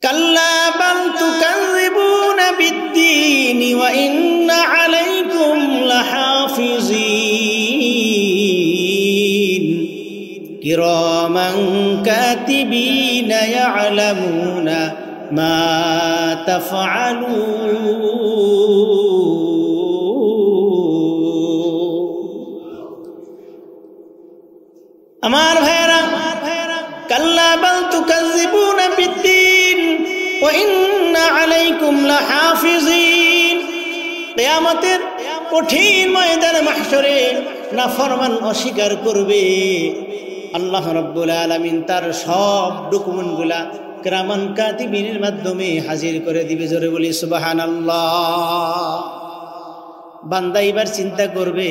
কাল্লা বাল তুকাযযিবুনা বিদ্দীনি ওয়া ইন্না আলাইকুম লাহাফিযিন কিরামান কাতিবিনা ইয়ালামুনা মা তাফআলুন। আমার ভাইরা, কাল্লা বাল তুকাযযিবুনা বিদ্দীন ওয়া ইন্না আলাইকুম লাহাফিযিন। কিয়ামতের কঠিন ময়দানে মাহশরে নাফরমান অস্বীকার করবে। আল্লাহ রাব্বুল আলামিন তার সব ডকুমেন্টগুলা কিরামান কাতিবিনের মাধ্যমে হাজির করে দিবে। জোরে বলি সুবহানাল্লাহ। বান্দা এবার চিন্তা করবে,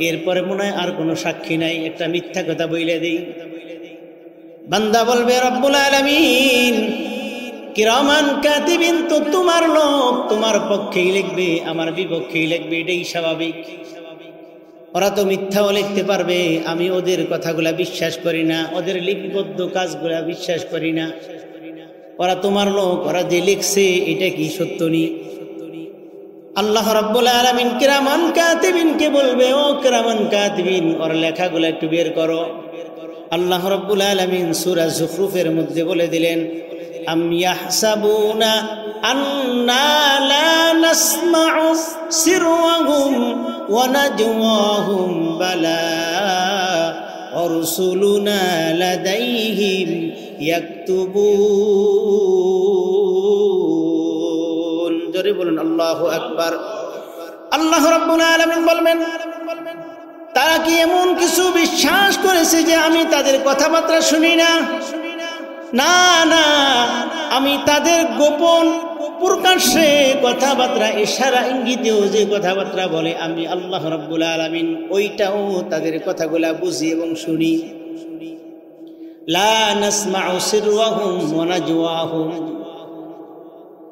এরপরে মনে হয় আর কোনো সাক্ষী নাই, একটা মিথ্যা কথা বইলে দেই। বান্দা বলবে, রব্বুল আলামিন কিরামান কাতিবিন তো তোমার লোক, তোমার পক্ষেই লিখবে, আমার বিপক্ষেই লিখবে, এটাই স্বাভাবিক। ওরা তো মিথ্যাও লিখতে পারবে, আমি ওদের কথাগুলা বিশ্বাস করি না, ওদের লিপিবদ্ধ কাজগুলা বিশ্বাস করি না। ওরা তোমার লোক, ওরা যে লিখছে এটা কি সত্য নি? আল্লাহ রাব্বুল আলামিন কিরামান কাতিবিনকে বলবে, ও কিরামান কাতিবিন, ওর লেখাগুলা একটু বের করো। আল্লাহ রাব্বুল আলামিন সূরা যুখরুফের মধ্যে বলে দিলেন, আম ইয়াহসাবুনা আন্না লা নাসমাউ সিররাহুম ওয়া নাজওয়াহুম বালা ওয়া রুসুলুনা লাদাইহিম ইয়াকতুবুন। জোরে বলুন আল্লাহু আকবার। আল্লাহ রাব্বুল আলামিন বলবেন, তারা কি এমন কিছু বিশ্বাস করেছে যে আমি তাদের কথাবার্তা শুনি না? না না, আমি তাদের গোপন প্রকাশ্যে কথাবার্তা, ইশারা ইঙ্গিতেও যে কথাবার্তা বলে, আমি আল্লাহ রাব্বুল আলামিন ওইটাও তাদের কথাগুলা বুঝি এবং শুনি। লা নাসমাউ সিররাহুম ওয়া নাজওয়াহুম।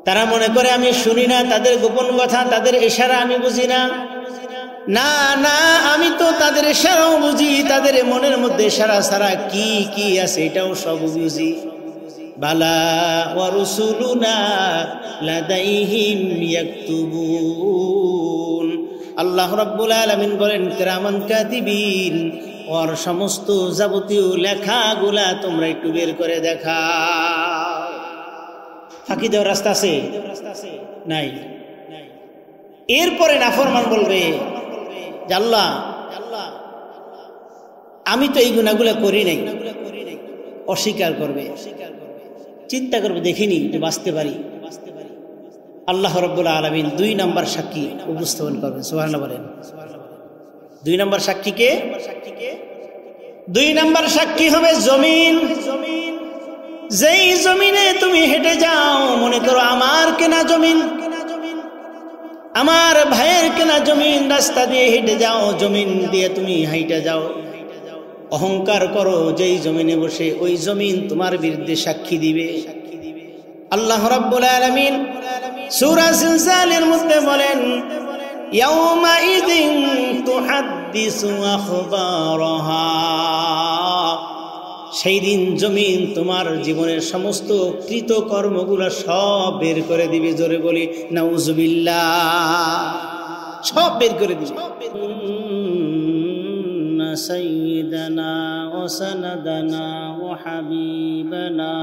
তারা মনে করে আমি শুনি না তাদের গোপন কথা, তাদের ইশারা আমি বুঝি না। না না, আমি তো তাদের ইশারাও বুঝি, তাদের মনের মধ্যে ইশারা ছাড়া কি কি আছে এটাও সব বুঝি। বালা ওয়া রুসুলুনা লাদাইহিম ইয়াকতুবুন। আল্লাহ রাব্বুল আলামিন বলেন, কিরামান কাতিবিন, ওর সমস্ত যাবতীয় লেখাগুলা তোমরা একটু বের করে দেখাও। ফাঁকি দেওয়ার রাস্তা আছে? নাই। এরপরে নাফরমান বলবে, আল্লাহ আমি তো এই গুনাহগুলো করি নাই, অস্বীকার করবে, চিন্তা করবে, দেখিনি যে বাঁচতে পারি। আল্লাহ রাব্বুল আলামিন 2 নম্বর সাক্ষী উপস্থাপন করবেন। সুবহানাল্লাহ বলেন। 2 নম্বর সাক্ষীকে, 2 নম্বর সাক্ষী হবে জমিন। যেই জমিনে তুমি হেঁটে যাও, মনে করো আমার কেনা জমিন, আমার ভাইয়ের কেনা জমিন, রাস্তা দিয়ে হেঁটে যাও, জমিন দিয়ে তুমি হাইটা যাও, অহংকার করো, যেই জমিনে বসে ওই জমিন তোমার বিরুদ্ধে সাক্ষী দিবে। আল্লাহ রাব্বুল আলামিন সূরা জিলজালের মধ্যে বলেন, ইয়াউমা ইযিন তুহাদ্দিসু আখবারাহা। সেই দিন জমিন তোমার জীবনের সমস্ত কৃত কর্মগুলো সব বের করে দিবে। জোরে বলি নাউজুবিল্লাহ। সব বের করে দিবে। সাইয়্যিদানা ওয়া সানাদানা ওয়া হাবিবানা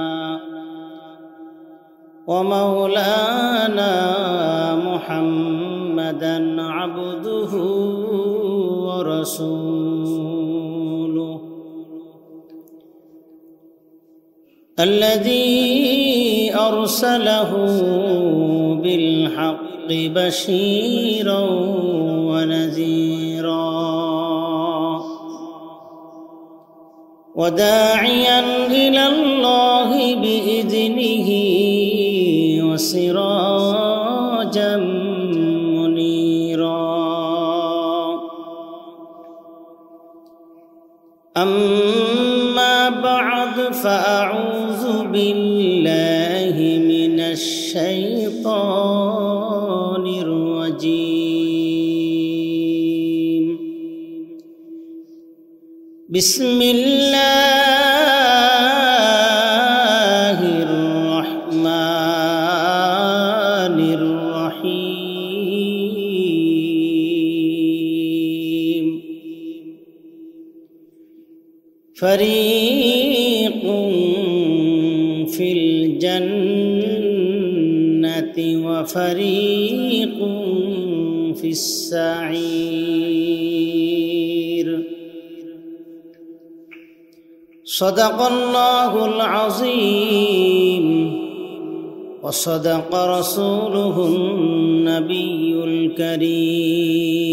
ওয়া মাওলানা মুহাম্মাদান আবদুহু ওয়া রাসূলুহু الذي أرسله بالحق بشيرا ونذيرا وداعيا إلى الله بإذنه وسراجا منيرا أما بعد فأعوذ بالله من الشيطان الرجيم بسم الله الرحمن রহমানির রহিম ফরীকুন ফিল জান্নাতি ওয়া ফরীকুন ফিস সাঈর সাদাকাল্লাহুল আযীম ওয়া সাদাকা রাসূলুহুন নাবিয়্যুল কারীম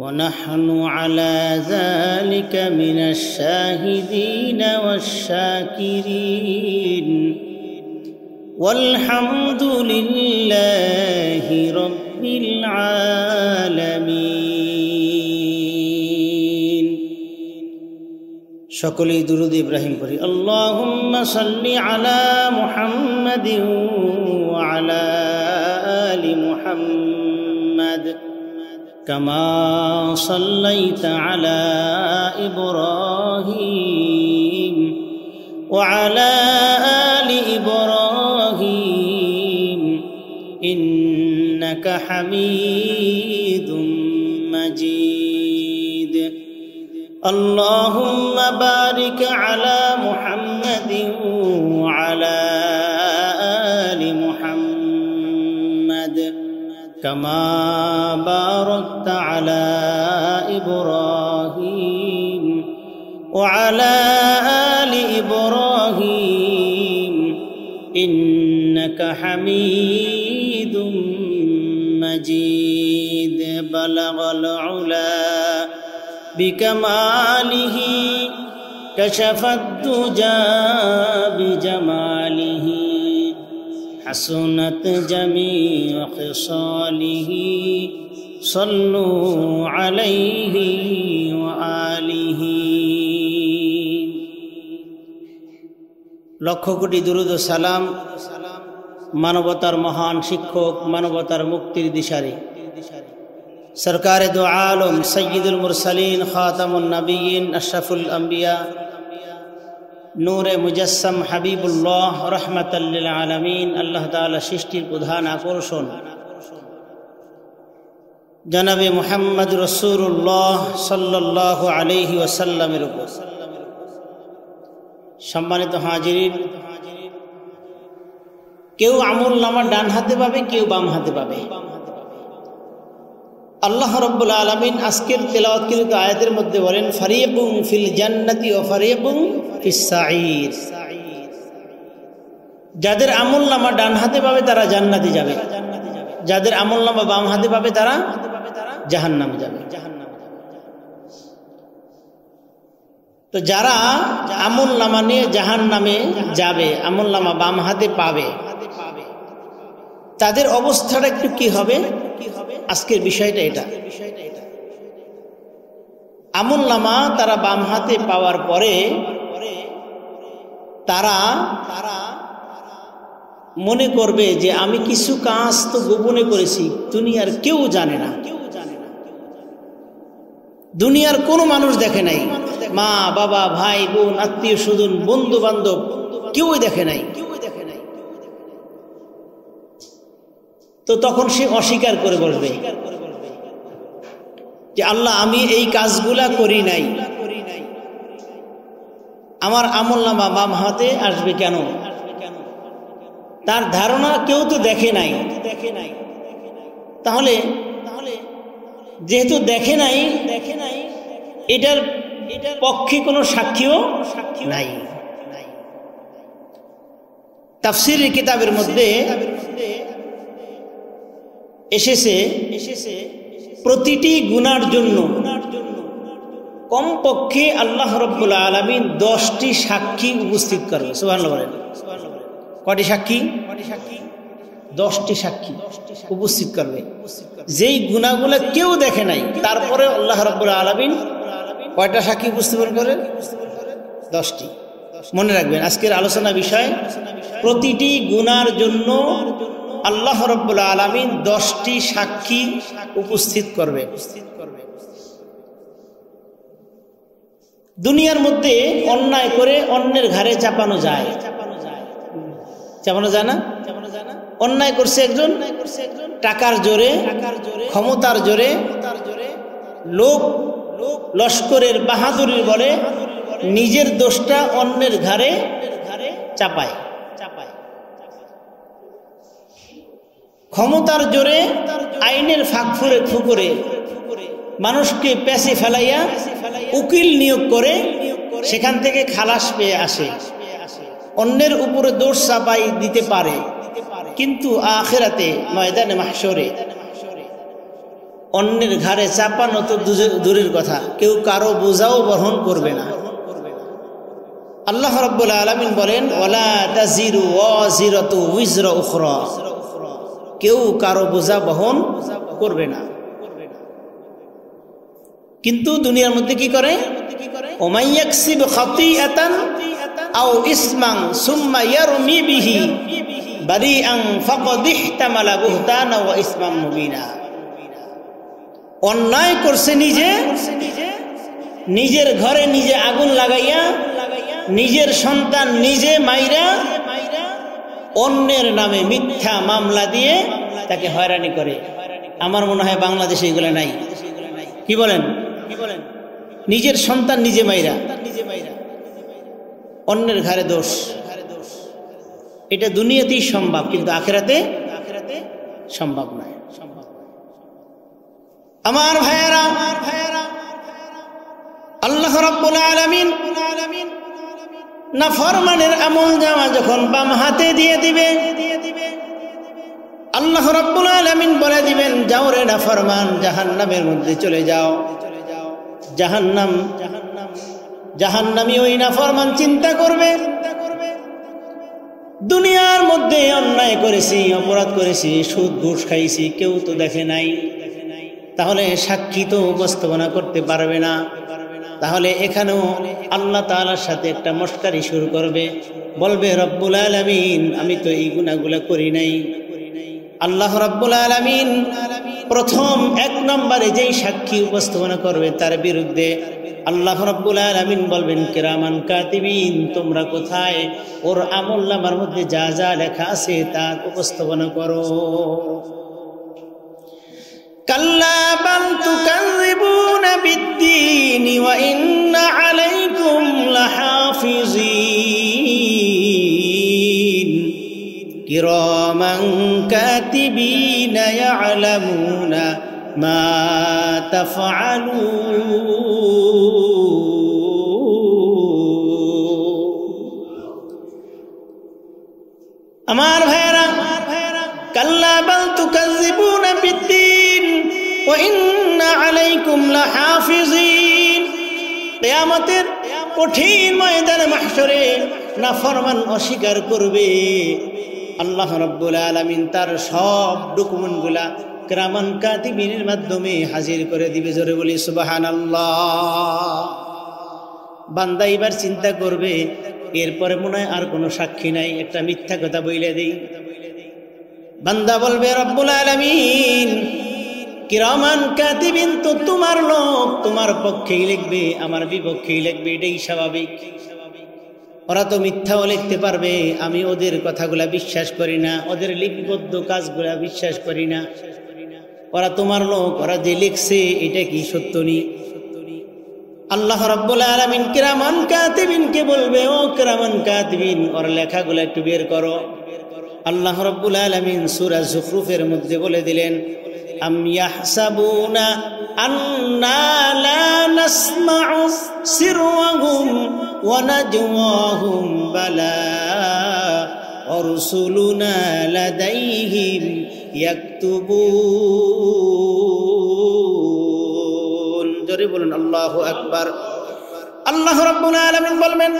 ওয়া নাহনু আলা যালিকা মিনাশ শাহিদিনা ওয়াশ শাকিরিন ওয়ালহামদুলিল্লাহি রাব্বিল আলামিন। সকলেই দুরূদ ইব্রাহিম পড়ি। আল্লাহুম্মা সাল্লি আলা মুহাম্মাদিন ওয়া আলা আলি মুহাম্মাদ কামা সাল্লাইতা আলা ইব্রাহিম ওয়া আলা আলি ইব্রাহিম ইন্নাকা হামিদুম মাজিদ। اللهم بارك على محمد وعلى آل محمد كما باركت على إبراهيم وعلى آل إبراهيم إنك حميد مجيد بلغ العلا بكماله كشف الدجى بجماله حسنت جميع خصاله صلوا عليه وآله। লক্ষ কোটি দুরূদ ও সালাম মানবতার মহান শিক্ষক, মানবতার মুক্তির দিশারি সরকারে দো আলম সৈয়দুল মুরসালিন খাতামুন নবিয়্যিন আশরাফুল আম্বিয়া নূরে মুজাসসাম হাবিবুল্লাহ রাহমাতাল লিল আলামিন, আল্লাহ তাআলা সৃষ্টির প্রধান আকর্ষণ জনাবে মুহাম্মদ রাসূলুল্লাহ সাল্লাল্লাহু আলাইহি ওয়াসাল্লামের উপর। সম্মানিত হাজিরিন, কেউ আমলনামা ডান হাতে পাবে, কেউ বাম হাতে পাবে। আল্লাহ রাব্বুল আলামিন আজকের তেলাওয়াতকৃত আয়াতের মধ্যে বলেন ফারীকুন ফিল জান্নাতি ওয়া ফারীকুন ফিস সাঈর। যাদের আমলনামা ডান হাতে পাবে তারা জান্নাতে যাবে, যাদের আমলনামা বাম হাতে পাবে তারা জাহান্নামে যাবে। তো যারা আমলনামা নিয়ে জাহান্নামে যাবে, আমলনামা বাম হাতে পাবে, তাদের অবস্থাটা একটু কি হবে? আজকের বিষয়টা এটা। আমলনামা তারা বাম হাতে পাওয়ার পরে তারা মনে করবে যে আমি কিছু কাজ তো গোপনে করেছি, দুনিয়ার কেউ জানে না, দুনিয়ার কোনো মানুষ দেখে নাই, মা বাবা ভাই বোন আত্মীয় স্বজন বন্ধু বান্ধব কেউই দেখে নাই। তো তখন সে অস্বীকার করে বলবে যে আল্লাহ আমি এই কাজগুলা করি নাই, আমার আমলনামা বাম হাতে আসবে কেন? তার ধারণা কেউ তো দেখে নাই। তাহলে যেহেতু দেখে নাই, এটার পক্ষে কোনো সাক্ষীও নাই। তাফসীরের কিতাবের মধ্যে এসেছে প্রতিটি গুনার জন্য কমপক্ষে আল্লাহ রাব্বুল আলামিন 10টি সাক্ষী উপস্থিত করবে। সুবহানাল্লাহ বলেন। কয়টি সাক্ষী? 10টি সাক্ষী উপস্থিত করবে, যেই গুনাহগুলো কেউ দেখে নাই, তারপরে আল্লাহ রাব্বুল আলামিন কয়টা সাক্ষী উপস্থাপন করেন? 10টি। মনে রাখবেন আজকের আলোচনা বিষয়, প্রতিটি গুনার জন্য আল্লাহ রাব্বুল আলামিন 10টি সাক্ষী উপস্থিত করবে। দুনিয়ার মধ্যে অন্যায় করে অন্যের ঘাড়ে চাপানো যায়, চাপানো যায় না? অন্যায় করছে একজন টাকার জোরে, ক্ষমতার জোরে, লোক লস্করের বাহাদুরির বলে নিজের দোষটা অন্যের ঘাড়ে চাপায়। ক্ষমতার জোরে আইনের ফাঁক ফুকরে মানুষকে পেছে ফেলাইয়া উকিল নিয়োগ করে সেখান থেকে খালাস পেয়ে আসে, অন্যের উপরে দোষ চাপাই দিতে পারে। কিন্তু আখিরাতে ময়দানে মাহশরে অন্যের ঘাড়ে চাপানো তো দূরের কথা, কেউ কারো বোঝাও বহন করবে না। আল্লাহ রাব্বুল আলামিন বলেন ওয়ালা তাজিরু ওয়াজিরাতু উযরা উখরা, কেউ কারো বোঝা বহন করবে না। কিন্তু দুনিয়ার মধ্যে কি করে? ওমাই ইয়াকসিব খাতিআতান আও ইসমান সুম্মা ইয়ারমি বিহি বারিআন ফাকাদ ইহতামালা বুহতানা ওয়া ইসমান মুবিনা। অন্যায় করছে নিজে, নিজের ঘরে নিজে আগুন লাগাইয়া, নিজের সন্তান নিজে মাইরা, অন্যের নামে মিথ্যা মামলা দিয়ে তাকে হয়রানি করে। আমার মনে হয় বাংলাদেশে এগুলো নাই। কি বলেন? নিজের সন্তান নিজে মাইরা, অন্যের ঘাড়ে দোষ। এটা দুনিয়াতেই সম্ভব, কিন্তু আখিরাতে সম্ভব নয়। আমার ভাইয়েরা, আল্লাহ রাব্বুল আলামিন নাফরমানের আমল জামা যখন বাম হাতে দিয়ে দিবে, আল্লাহ রাব্বুল আলামিন বলে দিবেন যাও রে নাফরমান, জাহান্নামের মধ্যে চলে যাও। জাহান্নামী ওই নাফরমান চিন্তা করবে দুনিয়ার মধ্যে অন্যায় করেছি, অপরাধ করেছি, সুদ ঘুষ খাইছি, কেউ তো দেখে নাই, তাহলে সাক্ষী তো উপস্থাপনা করতে পারবে না। তাহলে এখানেও আল্লাহ তাআলার সাথে একটা মস্কারি শুরু করবে, বলবে রব্বুল আলামিন আমি তো এই গুনাহগুলো করি নাই। আল্লাহ রাব্বুল আলামিন প্রথম ১ নম্বরে যেই সাক্ষী উপস্থাপনা করবে তার বিরুদ্ধে আল্লাহ রাব্বুল আলামিন বলবেন কিরামান কাতিবিন, তোমরা কোথায়? ওর আমলনামার মধ্যে যা যা লেখা আছে তা উপস্থাপনা করো। কাল্লা বাল তুকাযিবুনা বিদ্দীনি ওয়া ইন্না আলাইকুম লাহাফিজিন কিরামান কাতিবিনা ইয়ালামুনা মা তাফআলুন। আমার ভাইয়েরা, কাল্লা বাল তুকাযিবুনা বিদ্দীন ওয়া ইন্না আলাইকুম লাহাফিজিন। কিয়ামতের কঠিন ময়দানে মাহশরে নাফরমান অস্বীকার করবে, আল্লাহ রাব্বুল আলামিন তার সব ডকুমেন্টগুলা কিরামান কাতিবিনের মাধ্যমে হাজির করে দিবে। জোরে বলি সুবহানাল্লাহ। বান্দা এবার চিন্তা করবে এরপরে মনে হয় আর কোনো সাক্ষী নাই, একটা মিথ্যা কথা বইলে দেই। বান্দা বলবে রব্বুল আলামিন কিরামান কাতিবিন তো তোমার লোক, তোমার পক্ষেই লিখবে, আমার বিপক্ষেই লিখবে, এটাই স্বাভাবিক। ওরা তো মিথ্যাও লিখতে পারবে, আমি ওদের কথাগুলা বিশ্বাস করি না, ওদের লিপিবদ্ধ কাজগুলা বিশ্বাস করি না। ওরা তোমার লোক, ওরা যে লিখছে এটা কি সত্য নি? আল্লাহ রাব্বুল আলামিন কিরামান কাতিবিনকে বলবে ও কিরামান কাতিবিন ওর লেখাগুলা একটু বের করো। আল্লাহ রাব্বুল আলামিন সূরা যুখরুফের মধ্যে বলে দিলেন আম ইয়াহসাবুনা আন্না লা নাসমাউ সিররাহুম ওয়া নাজওয়াহুম বালা রাসূলুনা লাদাইহিম ইয়াকতুবুন। জোরে বলুন আল্লাহু আকবার। আল্লাহ রাব্বুল আলামিন বলবেন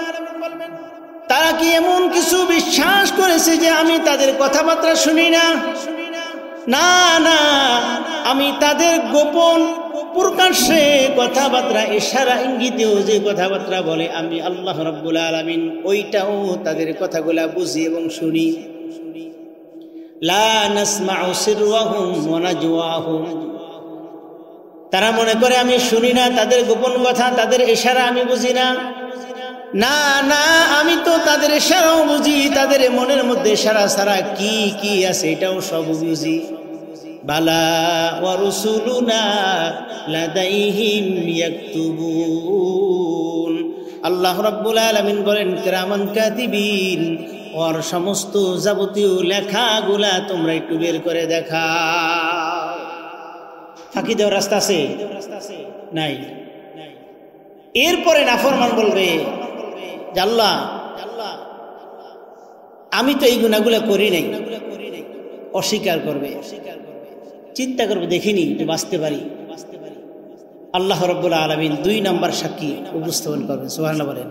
তারা কি এমন কিছু বিশ্বাস করেছে যে আমি তাদের কথাবার্তা শুনি না? না না, আমি তাদের গোপন প্রকাশ্যে কথাবার্তা ইশারা ইঙ্গিতেও যে কথাবার্তা বলে আমি আল্লাহ রাব্বুল আলামিন ওইটাও তাদের কথাগুলা বুঝি এবং শুনি। লা নাসমাউ সিররাহুম ওয়া নাজওয়াহুম। তারা মনে করে আমি শুনি না তাদের গোপন কথা, তাদের ইশারা আমি বুঝি না। না না, আমি তো তাদের সারাও বুঝি, তাদের মনের মধ্যে সারা সারা কি কি আছে এটাও সব বুঝি। বালা ওয়া রুসুলুনা লাদাইহিম ইয়াকতুবুন। আল্লাহ রাব্বুল আলামিন বলেন কিরামান কাতিবিন, ওর সমস্ত যাবতীয় লেখাগুলা তোমরা একটু বের করে দেখাও। ফাঁকি দেওয়ার রাস্তা আছে? নাই। এরপরে নাফরমান বলবে যে আল্লাহ, আমি তো এই গুনাহগুলো করি নাই, অস্বীকার করবে, চিন্তা করবে দেখিনি যে বাঁচতে পারি। আল্লাহ রাব্বুল আলামিন 2 নম্বর সাক্ষী উপস্থাপন করবেন। সুবহানাল্লাহ বলেন।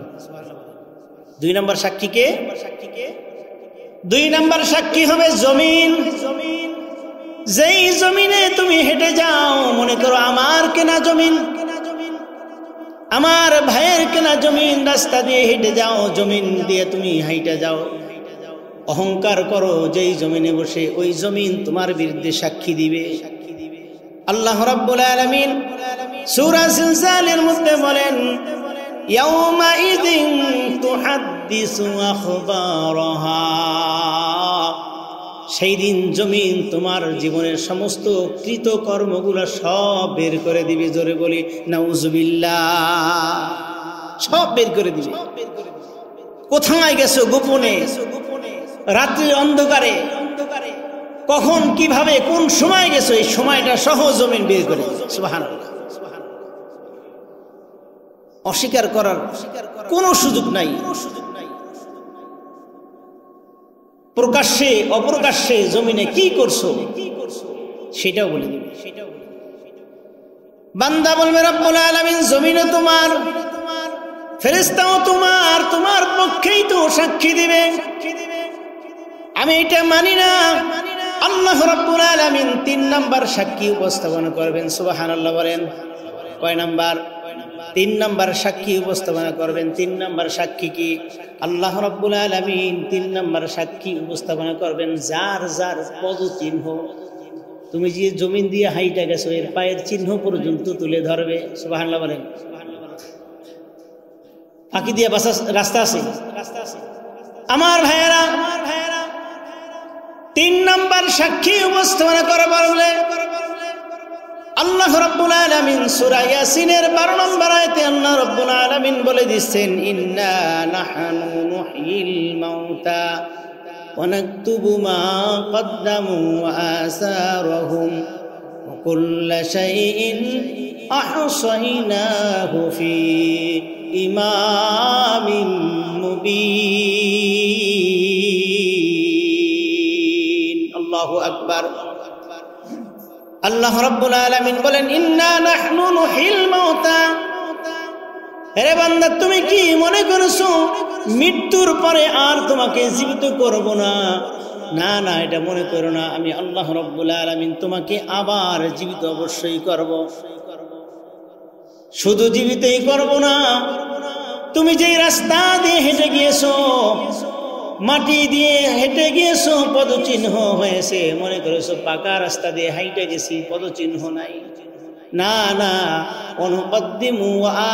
2 নম্বর সাক্ষীকে, 2 নম্বর সাক্ষী হবে জমিন। যেই জমিনে তুমি হেঁটে যাও, মনে করো আমার কেনা জমিন, আমার ভাইয়ের কেনা জমিন, রাস্তা দিয়ে হেঁটে যাও, জমিন দিয়ে তুমি হাইটা যাও, অহংকার করো যেই জমিনে বসে, ওই জমিন তোমার বিরুদ্ধে সাক্ষী দিবে। আল্লাহ রাব্বুল আলামিন সূরা জিলজালের মধ্যে বলেন ইয়াউমাইযিন তুহাদ্দিসু আখবারাহা, সেই দিন জমিন তোমার জীবনের সমস্ত কৃতকর্মগুলো সব বের করে দিবে। জোরে বলি নাউজুবিল্লাহ। সব বের করে দিবে। কোথায় গেছো গোপনে, রাত্রির অন্ধকারে, কখন কিভাবে কোন সময় গেছো, এই সময়টা সহ জমিন বের করে দিবে। সুবহানাল্লাহ। অস্বীকার করার কোনো সুযোগ নাই। প্রকাশ্যে অপ্রকাশ্যে জমিনে কি করছো সেটাও বলে দিবে। বান্দা বলবে রব্বুল আলামিন জমিনও তোমার, ফেরেশতাও তোমার, তোমার পক্ষেই তো সাক্ষী দিবে। আমি এটা মানি না। আল্লাহ রাব্বুল আলামিন 3 নম্বর সাক্ষী উপস্থাপন করবেন। সুবহানাল্লাহ বলেন। কয় নাম্বার? 3 নম্বর সাক্ষী উপস্থাপনা করবেন। 3 নম্বর সাক্ষী কি? আল্লাহ রাব্বুল আলামিন 3 নম্বর সাক্ষী উপস্থাপনা করবেন যার যার পদচিহ্ন, তুমি যে জমিন দিয়ে হাইটা গেছো এর পায়ের চিহ্ন পর্যন্ত তুলে ধরবে। সুবহানাল্লাহ বলেন। ফাঁকি দিয়ে বাঁচার রাস্তা আছে? আমার ভাইয়েরা, 3 নম্বর সাক্ষী উপস্থাপনা করা বললে আল্লাহ রাব্বুল আলামিন সূরা ইয়াসিনের 12 নম্বর আয়াতে আল্লাহ রাব্বুল আলামিন বলে দিচ্ছেন ইন্না নাহনু নুহয়িল মাউতা ওয়া নাকতুবু মা কদ্দামু ওয়া আসারহুম ওয়া কুল্লা শাইইন আহসাইনাহু ফি ইমামিন মুবিন। আল্লাহু আকবার। আল্লাহ রাব্বুল আলামিন বলেন ইন্না নাহনু নুহিল মাউতা। হে বান্দা, তুমি কি মনে করছো মৃত্যুর পরে আর তোমাকে জীবিত করব না? না না, এটা মনে করো না। আমি আল্লাহ রাব্বুল আলামিন তোমাকে আবার জীবিত অবশ্যই করব। শুধু জীবিতই করব না, তুমি যেই রাস্তা দিয়ে হেঁটে গিয়েছো, মাটি দিয়ে হেঁটে গিয়েছো, পদচিহ্ন হয়েছে, মনে করেছো পাকা রাস্তা দিয়ে হাইটে গেছি, পদচিহ্ন নাই। না না, অনুকদ্দিমু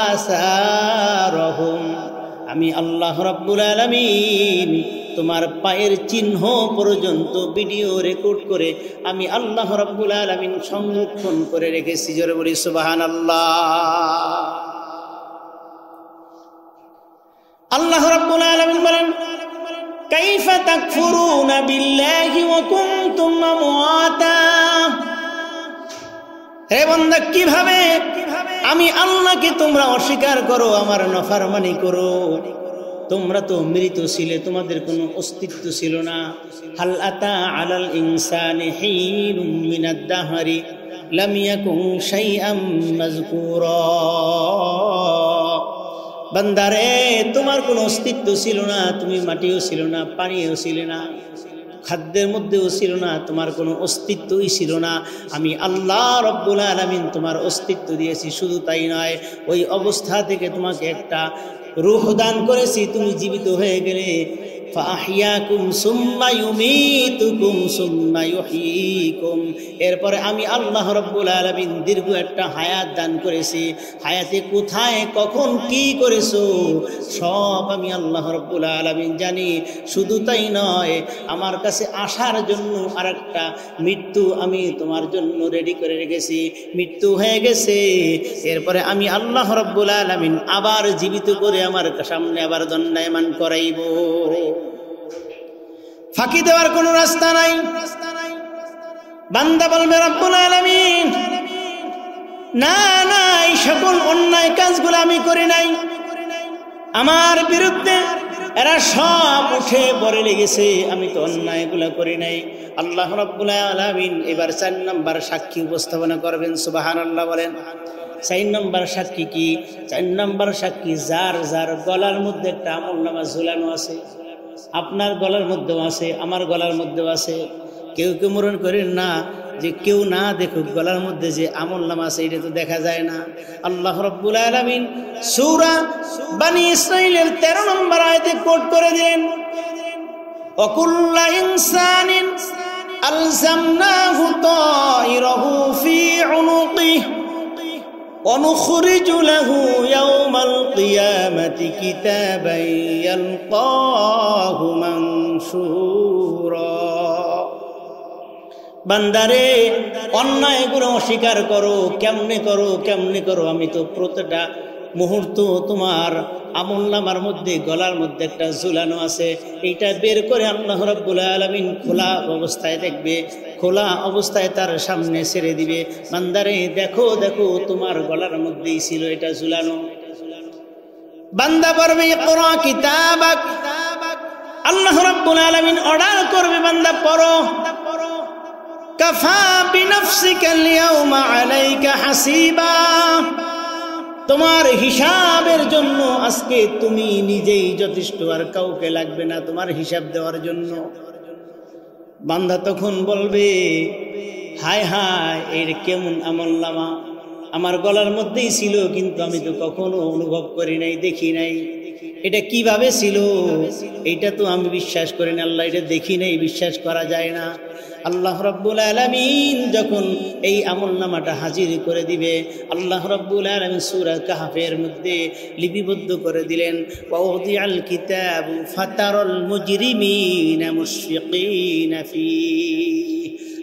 আসারহুম, আমি আল্লাহ রাব্বুল আলামিন তোমার পায়ের চিহ্ন পর্যন্ত ভিডিও রেকর্ড করে আমি আল্লাহ রাব্বুল আলামিন সংরক্ষণ করে রেখেছি। জোরে বলি সুবহানাল্লাহ। আল্লাহ রাব্বুল আলামিন বলেন কাইফা তাকফুরুনা বিল্লাহি ওয়া কুনতুম আমওয়াতা। হে বান্দা, কিভাবে আমি আল্লাহকে তোমরা অস্বীকার করো, আমার নাফরমানি করো? তোমরা তো মৃত ছিলে, তোমাদের কোনো অস্তিত্ব ছিল না। হাল আতা আলাল ইনসানি হিনুম মিনাদ দাহরি লাম ইয়াকুন শাইআম মাযকুরা। বান্দারে, তোমার কোনো অস্তিত্ব ছিল না, তুমি মাটিও ছিল না, পানিও ছিল না, খাদ্যের মধ্যেও ছিল না, তোমার কোনো অস্তিত্বই ছিল না। আমি আল্লাহ রাব্বুল আলামিন তোমার অস্তিত্ব দিয়েছি। শুধু তাই নয়, ওই অবস্থা থেকে তোমাকে একটা রূহ দান করেছি, তুমি জীবিত হয়ে গেলে। ফাহিয়াকুম সুম্মা ইউমীতুকুম সুম্মা ইউহয়ীকুম। এরপরে আমি আল্লাহ রাব্বুল আলামিন দীর্ঘ একটা হায়াত দান করেছি। হায়াতে কোথায় কখন কি করেছো সব আমি আল্লাহ রাব্বুল আলামিন জানি। শুধু তাই নয়, আমার কাছে আসার জন্য আরেকটা মৃত্যু আমি তোমার জন্য রেডি করে রেখেছি। মৃত্যু হয়ে গেছে, এরপরে আমি আল্লাহ রাব্বুল আলামিন আবার জীবিত করে আমার সামনে আবার দণ্ডায়মান করাইব। ফাঁকি দেওয়ার কোনো রাস্তা নাই। বান্দা বলবে রব্বুল আলামিন, না না, এই সকল অন্যায় কাজগুলো আমি করি নাই, আমার বিরুদ্ধে এরা সব উঠে পড়ে লেগেছে, আমি তো অন্যায়গুলো করি নাই। আল্লাহ রাব্বুল আলামিন এবার 4 নম্বর সাক্ষী উপস্থাপনা করবেন। সুবহানাল্লাহ বলেন। 4 নম্বর সাক্ষী কি? 4 নম্বর সাক্ষী যার যার গলার মধ্যে একটা আমলনামা ঝুলানো আছে। আপনার গলার মধ্যেও আছে, আমার গলার মধ্যেও আছে। কেউ কেউ মরণ করেন না যে কেউ না দেখুক গলার মধ্যে যে আমলনামা আছে, এটা তো দেখা যায় না। আল্লাহ রাব্বুল আলামিন সূরা বনী ইসরাঈলের 13 নম্বর আয়াতে কোট করে দিলেন, ওয়াকুল্লু ইনসানিন আলজামনাহু তায়রাহু ফি উনুকিহি ওয়ানুখরিজু লাহু ইয়াওমাল কিয়ামাতি কিতাবান ইয়ালকাহু মানশুরা। বান্দারে, অন্যায়গুলো অস্বীকার করো, কেমনে করো কেমনে করো, আমি তো প্রতিটা মুহূর্ত তোমার আমলনামার মধ্যে গলার মধ্যে একটা ঝুলানো আছে। এইটা বের করে আল্লাহ রাব্বুল আলামিন খোলা অবস্থায় দেখবে, খোলা অবস্থায় তার সামনে ছেড়ে দিবে। বান্দারে দেখো দেখো, তোমার গলার মধ্যেই ছিল এটা ঝুলানো। বান্দা পড়বে ইকরা কিতাবাক, আল্লাহ রাব্বুল আলামিন অর্ডার করবে বান্দা পড়ো। কাফা বিনাফসিকাল ইয়াওমা আলাইকা হাসিবা, তোমার হিসাবের জন্য আজকে তুমি নিজেই যথেষ্ট, আর কাউকে লাগবে না তোমার হিসাব দেওয়ার জন্য। বান্দা তখন বলবে, হায় হায়, এর কেমন আমলনামা আমার গলার মধ্যেই ছিল, কিন্তু আমি তো কখনো অনুভব করি নাই, দেখি নাই। এটা কিভাবে ছিল, এইটা তো আমি বিশ্বাস করি না আল্লাহ, এটা দেখি নাই, বিশ্বাস করা যায় না। আল্লাহ রাব্বুল আলামিন যখন এই আমলনামাটা হাজির করে দিবে, আল্লাহ রাব্বুল আলামিন সূরা কাহফের মধ্যে লিপিবদ্ধ করে দিলেন, ওয়াউদিআল কিতাবু ফাতারাল মুজরিমিনা মুশফিকিনা ফীহি।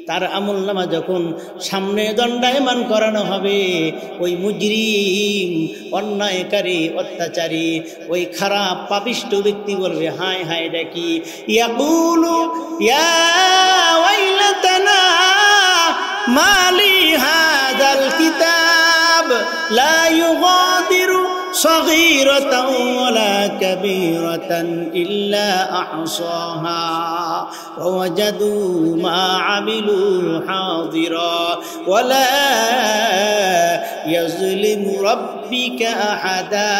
তার আমলনামা যখন সামনে দণ্ডায়মান করানো হবে, ওই মুজরিম, অন্যায়কারী, অত্যাচারী, ওই খারাপ পাপিষ্ঠ ব্যক্তি বলবে, হায় হায়, এটা কি? ইয়াকুলু ইয়া ওয়াইলাতানা মালি হাযাল কিতাব লা ইউগাদিরু সাগীরাতান ওয়ালা কাবীরাতান ইল্লা আহসাহা ওয়া ওয়াজাদু মা আমিলু হাযিরা ওয়ালা ইয়াজলিমু রাব্বিকা আহাদা।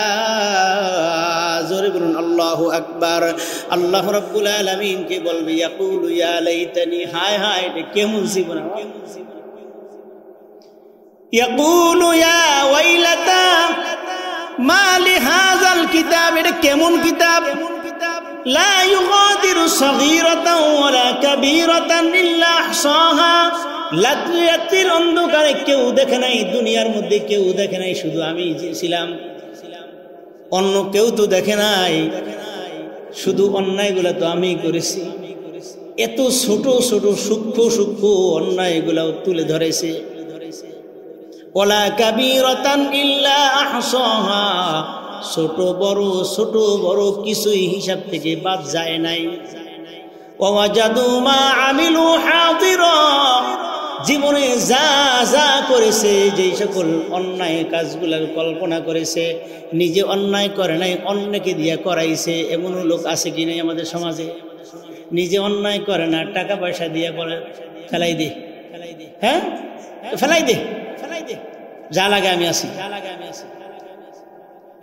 জোরে বলুন আল্লাহু আকবার। আল্লাহ রাব্বুল আলামিন কে বলবে, ইয়াকুলু ইয়া লাইতানি, হায় হায়, এটা কেমন জীবন। ইয়াকুলু ইয়া ওয়াইলাতা মা লিহাযাল কিতাব, এটা কেমন কিতাব? লা ইউগাদিরু সাগীরাতান ওয়ালা কাবীরাতান ইল্লা আহসাহা। রাত্রির অন্ধকারে কেউ দেখে নাই, দুনিয়ার মধ্যে কেউ দেখে নাই, শুধু আমি ছিলাম, অন্য কেউ তো দেখে নাই। শুধু অন্যায়গুলো তো আমি করেছি। এত ছোট ছোট সূক্ষ্ম সূক্ষ্ম অন্যায়গুলো তুলে ধরেছে। ওয়ালা কাবীরাতান ইল্লা আহসাহা, ছোট বড় কিছুই হিসাব থেকে বাদ যায় নাই। ওয়া ওয়াজাদু মা আমিলু হাযিরা, জীবনে যা যা করেছে, যেই সকল অন্যায় কাজগুলোর কল্পনা করেছে, নিজে অন্যায় করে নাই, অন্যকে দিয়ে করাইছে। এমন লোক আছে কি নাই আমাদের সমাজে? নিজে অন্যায় করে না, টাকা পয়সা দিয়ে বলে ফেলাই দে, হ্যাঁ ফেলাই দে, যা লাগে আমি আছি।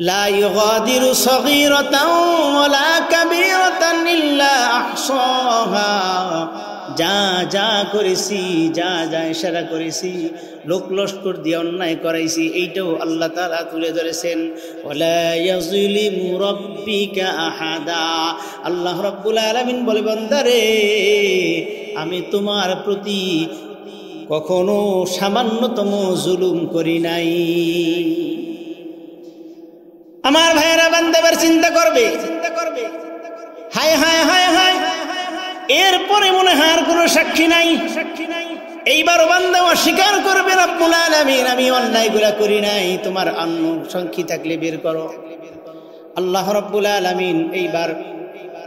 লা ইউগাদিরু সাগীরাতান ওয়ালা কাবীরাতান ইল্লা আহসাহা যা যা করেছি, যা যা ইশারা করেছি, লোক লস্কর দিয়ে অন্যায় করাইছি, এইটাও আল্লাহ তাআলা তুলে ধরেছেন। ওয়ালা ইয়াযলিমু রাব্বিকা আহাদা, আল্লাহ রাব্বুল আলামিন বলে, বান্দারে আমি তোমার প্রতি কখনো সামান্যতম জুলুম করি নাই। আমার ভাইয়েরা, বান্দাবার চিন্তা করবে, হায় হায় হায় হায়, এরপরে মনে হয় আর কোনো সাক্ষী নাই। এইবার বান্দা অস্বীকার করবে, রব্বুল আলামিন আমি অন্যায়গুলা করি নাই, তোমার আনুষঙ্গী থাকলে বের করো। আল্লাহ রব্বুল আলামিন এইবার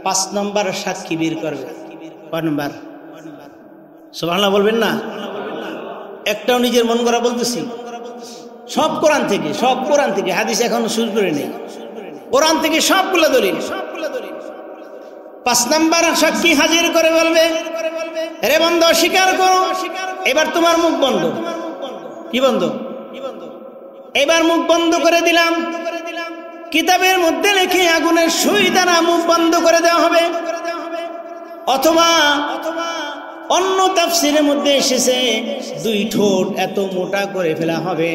5 নম্বর সাক্ষী বের করবে। কয় নম্বর? সুবহানাল্লাহ বলবেন না? একটাও নিজের মন করা বলতেছি, সব কোরআন থেকে, সব কোরআন থেকে, হাদিস এখন শুরু করে নেই, কোরআন থেকে সবগুলো দলিল। 5 নম্বর সাক্ষী হাজির করে বলবে, রে বন্ধ অস্বীকার করো, এবার তোমার মুখ বন্ধ। কি বন্ধ? এবার মুখ বন্ধ করে দিলাম। কিতাবের মধ্যে লিখে আগুনের সুই দ্বারা মুখ বন্ধ করে দেওয়া হবে, অথবা অন্য তাফসিরের মধ্যে এসেছে 2 ঠোঁট এত মোটা করে ফেলা হবে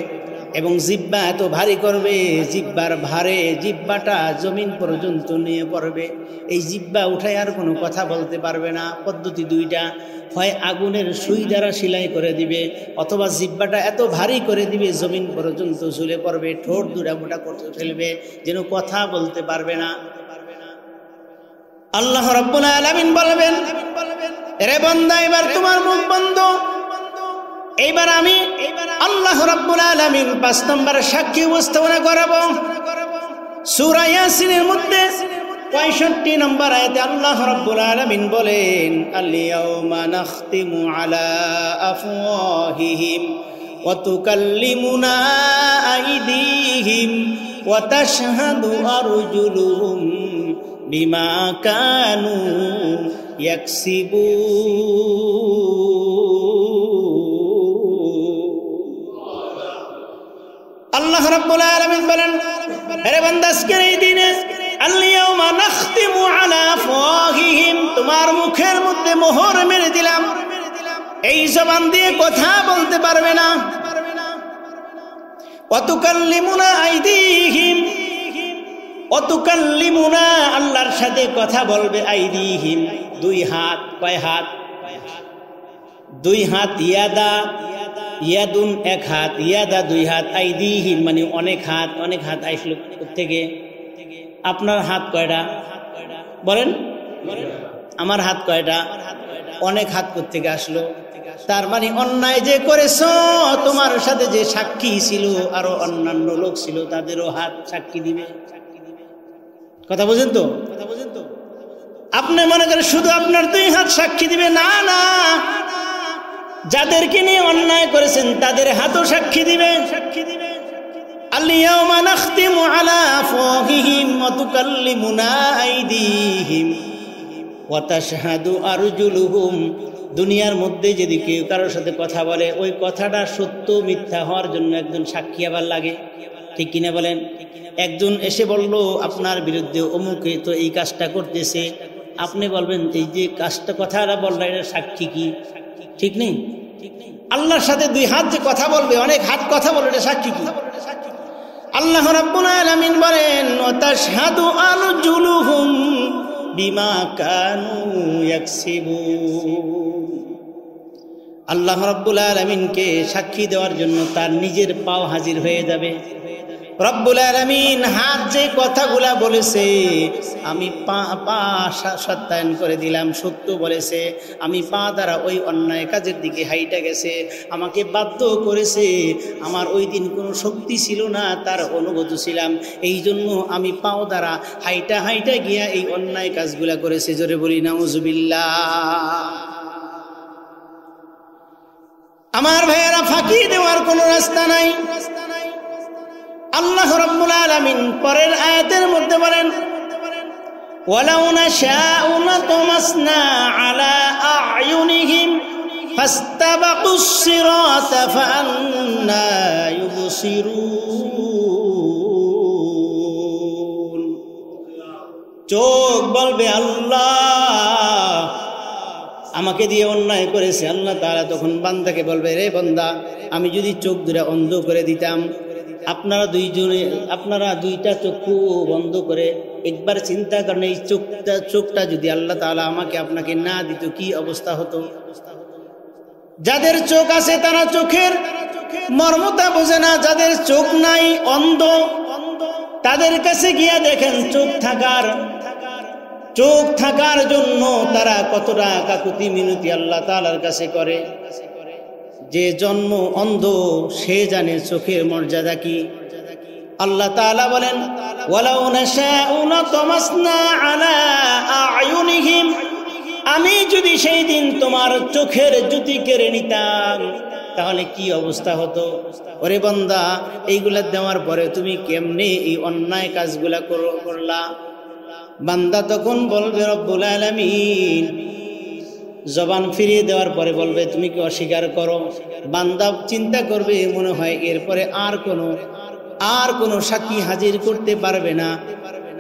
এবং জিহ্বা এত ভারী করবে, জিহ্বার ভারে জিহ্বাটা জমিন পর্যন্ত নিয়ে পড়বে। এই জিহ্বা উঠায় আর কোনো কথা বলতে পারবে না। পদ্ধতি 2টা, হয় আগুনের সুই দ্বারা সেলাই করে দিবে, অথবা জিহ্বাটা এত ভারী করে দিবে জমিন পর্যন্ত ঝুলে পড়বে, ঠোঁট 2টা মোটা করতে ফেলবে, যেন কথা বলতে পারবে না। আল্লাহ রাব্বুল আলামিন বলবেন, রে বান্দা এবার তোমার মুখ বন্ধ। এইবার আমি আল্লাহ রাব্বুল আলামিন 5 নম্বর সাক্ষী উপস্থাপনা করাবো। সূরা ইয়াসিনের মধ্যে 65 নম্বর আয়াতে আল্লাহ রাব্বুল আলামিন বলেন, আল ইয়াউমা নাখতিমু আলা আফওয়াহিহিম ওয়া তুকাল্লিমুনা আইদিহিম ওয়া তাশহাদু আরজুলুহুম বিমা কানু ইয়াকসিবুন। আল্লাহ রাব্বুল আলামিন বলেন, হে বান্দা আজকের এই দিনে আল ইয়াউমা নাখতিমু আলা আফওয়াহিহিম, তোমার মুখের মধ্যে মোহর মেরে দিলাম, এই জবান দিয়ে কথা বলতে পারবে না। ওয়া তুকাল্লিমুনা আইদিহিম, ওয়া তুকাল্লিমুনা আল্লাহর সাথে কথা বলবে, আইদিহিম 2 হাত। কয় হাত? 2 হাত। ইয়াদা, ইয়াদুন 1 হাত, ইয়াদা 2 হাত, আইদিহিম মানে অনেক হাত। অনেক হাত আইসলো থেকে? আপনার হাত কয়টা বলেন? আমার হাত কয়টা? অনেক হাত থেকে আসলো। তার মানে অন্যায় যে করেছো, তোমার সাথে যে সাক্ষী ছিল আরো অন্যান্য লোক ছিল, তাদেরও হাত সাক্ষী দিবে। কথা বুঝেন তো? আপনি মনে করেন শুধু আপনার 2 হাত সাক্ষী দিবে? না না, যাদেরকে নিয়ে অন্যায় করেছেন তাদের হাতও সাক্ষী দিবে। আল ইয়াউমা নাখতিমু আলা আফওয়াহিহিম ওয়া তুকাল্লিমুনা আইদিহিম ওয়া তাশহাদু আরজুলুহুম। দুনিয়ার মধ্যে যদি কেউ কারোর সাথে কথা বলে, ওই কথাটা সত্য মিথ্যা হওয়ার জন্য একজন সাক্ষী আবার লাগে, ঠিক কিনা বলেন? একজন এসে বলল আপনার বিরুদ্ধে অমুকে তো এই কাজটা করতেছে, আপনি বলবেন এই যে কাজটা কথাটা বললেন এটা সাক্ষী কি? ঠিক নেই? আল্লাহর সাথে 2 হাত যে কথা বলবে, অনেক হাত কথা বলবে, এটা সাক্ষী কি? আল্লাহ রাব্বুল আলামিন বলেন, ওয়া তাশহাদু আরজুলুহুম বিমা কানু ইয়াকসিবুন। আল্লাহ রাব্বুল আলামিনকে সাক্ষী দেওয়ার জন্য তার নিজের পাও হাজির হয়ে যাবে। রব্বুল আলামিন হাত যে কথাগুলা বলেছে, আমি পা সত্যায়ন করে দিলাম, সত্য বলেছে। আমি পা দ্বারা ওই অন্যায় কাজের দিকে হাইটা গেছে, আমাকে বাধ্য করেছে। আমার ওই দিন কোনো শক্তি ছিল না, তার অনুগত ছিলাম, এই জন্য আমি পাও দ্বারা হাইটা হাইটা গিয়া এই অন্যায় কাজগুলা করেছে। জোরে বলি নাউজুবিল্লাহ। আমার ভাইয়েরা, ফাঁকি দেওয়ার কোনো রাস্তা নাই। আল্লাহ রাব্বুল আলামিন পরের আয়াতের মধ্যে বলেন, ওয়ালাউ নাশাউ লাতামাসনা আলা আ'য়ুনিহিম ফাস্তাবাকুস সিরাতা ফাআন্না ইউবসিরুন। চোখ বলবে আল্লাহ আমাকে দিয়ে অন্যায় করেছে। আল্লাহ তাআলা তখন বান্দাকে বলবে, রে বান্দা, আমি যদি চোখ দুটো অন্ধ করে দিতাম, আপনারা দুইটা চক্ষু বন্ধ করে একবার চিন্তা করেন, এই চোখটা যদি আল্লাহ তাআলা আমাকে আপনাকে না দিত কি অবস্থা হতো। যাদের চোখ আছে তারা চোখের মর্মতা বোঝে না, যাদের চোখ নাই, অন্ধ, তাদের কাছে গিয়া দেখেন চোখ থাকার জন্য তারা কতটা কাকুতি মিনতি আল্লাহ তাআলার কাছে করে। যে জন্ম অন্ধ সে জানে চোখের মর্যাদা কি। আল্লাহ তাআলা বলেন, ওয়ালাউ নাশাউ লাতামাসনা আলা আ'য়ুনিহিম, আমি যদি সেই দিন তোমার চোখের জ্যোতি কেড়ে নিতাম তাহলে কি অবস্থা হতো। ওরে বান্দা, এইগুলা দেওয়ার পরে তুমি কেমনে এই অন্যায় কাজগুলা করলা। বান্দা তখন বলবে, রব্বুল আলামিন, জবান ফিরিয়ে দেওয়ার পরে বলবে তুমি কি অস্বীকার করো। বান্দা চিন্তা করবে, মনে হয় এরপরে আর কোনো সাক্ষী হাজির করতে পারবে না।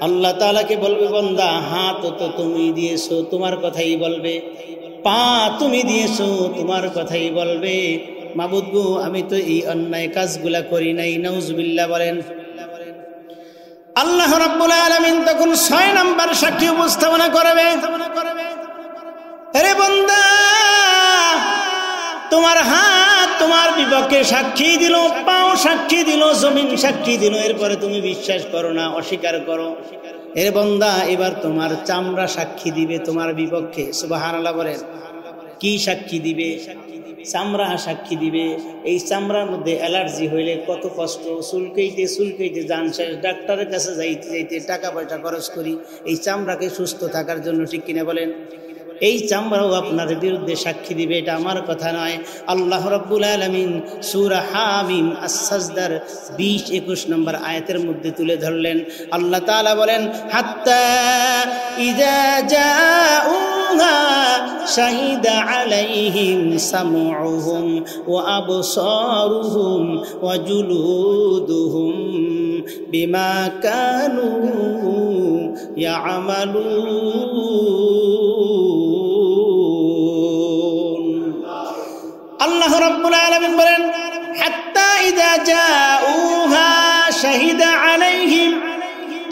আল্লাহ তাআলাকে বলবে, বান্দা, হাত তো তুমি দিয়েছো, তোমার কথাই বলবে। পা তুমি দিয়েছো, তোমার কথাই বলবে। মাবুদ গো, আমি তো এই অন্যায় কাজগুলা করি নাই। নাউজুবিল্লাহ বলেন। আল্লাহ রাব্বুল আলামিন তখন 6 নাম্বার সাক্ষী উপস্থাপনা করবে। আরে বান্দা, তোমার হাত তোমার বিপক্ষে সাক্ষী দিল, পাও সাক্ষী দিল, জমিন সাক্ষী দিল, এরপরে তুমি বিশ্বাস করো না, অস্বীকার করো। এর বান্দা, এবার তোমার চামড়া সাক্ষী দিবে তোমার বিপক্ষে। সুবহানাল্লাহ বলেন। কি সাক্ষী দিবে? চামড়া সাক্ষী দিবে। এই চামড়ার মধ্যে অ্যালার্জি হইলে কত কষ্ট, চুলকাইতে জান শেষ, ডাক্তারের কাছে যাইতে টাকা পয়সা খরচ করি এই চামড়াকে সুস্থ থাকার জন্য, ঠিক কিনা বলেন? এই চামড়াও আপনার বিরুদ্ধে সাক্ষী দিবে। এটা আমার কথা নয়, আল্লাহ রাব্বুল আলামিন সূরা হামিম আস-সাজদার 20-21 নম্বর আয়াতের মধ্যে তুলে ধরলেন। আল্লাহ তাআলা বলেন, হাত্তা ইযা জাউহা শাহিদা আলাইহিম সামউহুম ওয়া আবসারুহুম ওয়া জুলুদুহুম বিমা কানু ইয়ামালুন। আল্লাহ রাব্বুল আলামিন বলেন, হাত্তা ইযা জাউহা শাহিদা আলাইহিম,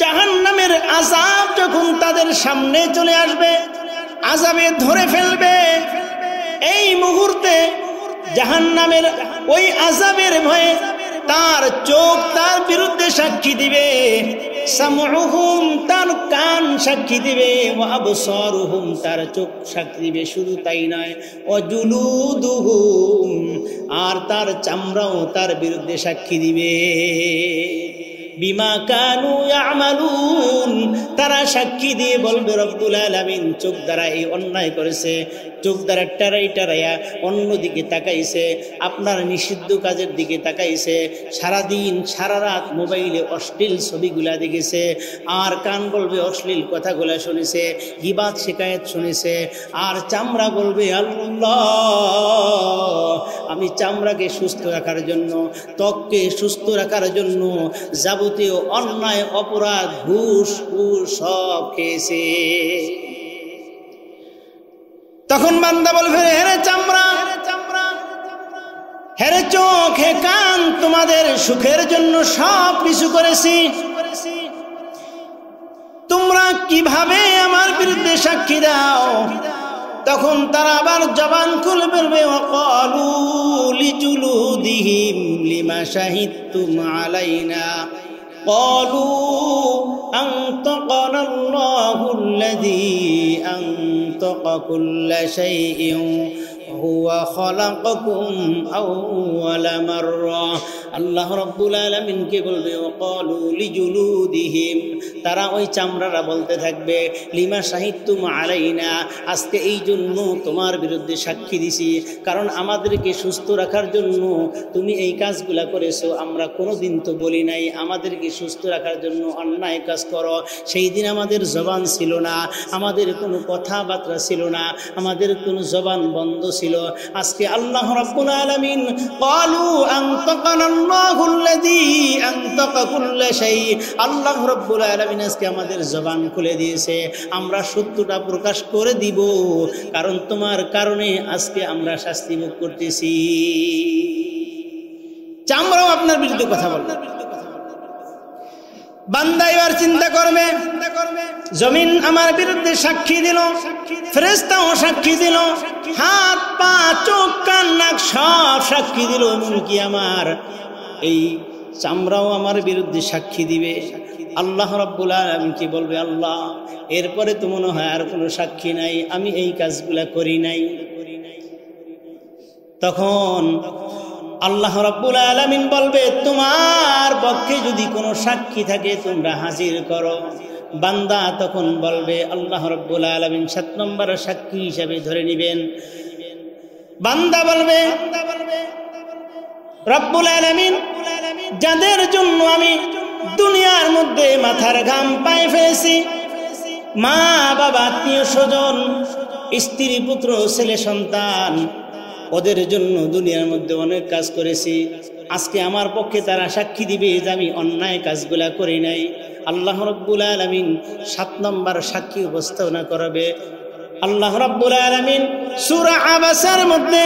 জাহান্নামের আযাব যখন তাদের সামনে চলে আসবে, আযাবে ধরে ফেলবে, এই মুহূর্তে জাহান্নামের ওই আযাবের ভয়ে তার চোখ তার বিরুদ্ধে সাক্ষী দিবে, সামউহুম তার কান সাক্ষী দিবে, ওয়া আবসারুহুম তার চোখ সাক্ষী দিবে। শুধু তাই নয়, ওয়া জুলুদুহুম আর তার চামড়াও তার বিরুদ্ধে সাক্ষী দিবে। বিমা কানু ইয়ামালুন, তারা সাক্ষী দিয়ে বলবে, রব্বুল আলামিন চোখ দ্বারা এই অন্যায় করেছে, চোখ দ্বারা টারাইয়া অন্যদিকে তাকাইছে, আপনার নিষিদ্ধ কাজের দিকে তাকাইছে, সারাদিন সারা রাত মোবাইলে অশ্লীল ছবিগুলা দেখেছে, আর কান বলবে অশ্লীল কথাগুলা শুনেছে, গীবাত শিকায়েত শুনেছে, আর চামড়া বলবে, আল্লাহ, আমি চামড়াকে সুস্থ রাখার জন্য, ত্বককে সুস্থ রাখার জন্য যাবতীয় অন্যায় অপরাধ ঘুষ সব খেয়েছে। তখন বান্দা বলবে, হেরে চামড়া, হেরে চোখ, হে কান, তোমাদের সুখের জন্য সব কিছু করেছি, তোমরা কিভাবে আমার বিরুদ্ধে সাক্ষী দাও? তখন তারা আবার জবান খুলে বলবে, ওয়াকালু লিজুলুদিহিম লিমা শাহিদতুম আলাইনা ক্বালু আনতাকানা আল্লাহুল্লাযী আনতাকা কুল্লা শাইইন হুয়া খালাকাকুম আউওয়ালা মাররা। আল্লাহ রাব্বুল আলামিনকে বলবে, ওয়াকালু লিজুলুদিহিম, তারা ওই চামড়ারা বলতে থাকবে, লিমা শাহিদতুম আলাইনা, আজকে এই জন্য তোমার বিরুদ্ধে সাক্ষী দিছি, কারণ আমাদেরকে সুস্থ রাখার জন্য তুমি এই কাজগুলা করেছো, আমরা কোনোদিন তো বলি নাই আমাদেরকে সুস্থ রাখার জন্য অন্যায় কাজ করো। সেই দিন আমাদের জবান ছিল না, আমাদের কোনো কথাবার্তা ছিল না, আমাদের কোনো জবান বন্ধ ছিল। আজকে আল্লাহ রাব্বুল আলামিন ক্বালু আনতাকানাল্লাহুল্লাযী আনতাকা কুল্লা শাই, আল্লাহ রাব্বুল আলামিন আজকে আমাদের জবান খুলে দিয়েছে, আমরা সত্যটা প্রকাশ করে দিব, কারণ তোমার কারণে আজকে আমরা শাস্তি ভোগ করতেছি। চামড়াও আপনার বিরুদ্ধে কথা বলবে। বান্দা এবার চিন্তা করবে, জমিন আমার বিরুদ্ধে সাক্ষী দিল, ফেরেশতাও সাক্ষী দিল, হাত পা চোখ কান নাক সব সাক্ষী দিল, এমনকি আমার এই চামড়াও আমার বিরুদ্ধে সাক্ষী দিবে। আল্লাহ রাব্বুল আলামিন কি বলবে, আল্লাহ এরপরে তো মনে হয় আর কোনো সাক্ষী নাই, আমি এই কাজগুলা করি নাই। তখন আল্লাহ রাব্বুল আলামিন বলবে, তোমার পক্ষে যদি কোনো সাক্ষী থাকে তোমরা হাজির করো। বান্দা তখন বলবে, আল্লাহ রাব্বুল আলামিন 7 নম্বর সাক্ষী হিসেবে ধরে নেবেন। বান্দা বলবে, রব্বুল আলামিন যাদের জন্য আমি দুনিয়ার মধ্যে মাথার ঘাম পায়ে ফেলেছি, মা বাবা আত্মীয় স্বজন স্ত্রী পুত্র ছেলে সন্তান, ওদের জন্য দুনিয়ার মধ্যে অনেক কাজ করেছি, আজকে আমার পক্ষে তারা সাক্ষী দিবে যে আমি অন্যায় কাজগুলা করি নাই। আল্লাহ রাব্বুল আলামিন 7 নম্বর সাক্ষী উপস্থাপনা করবে। আল্লাহ রাব্বুল আলামিন সূরা আবাসার মধ্যে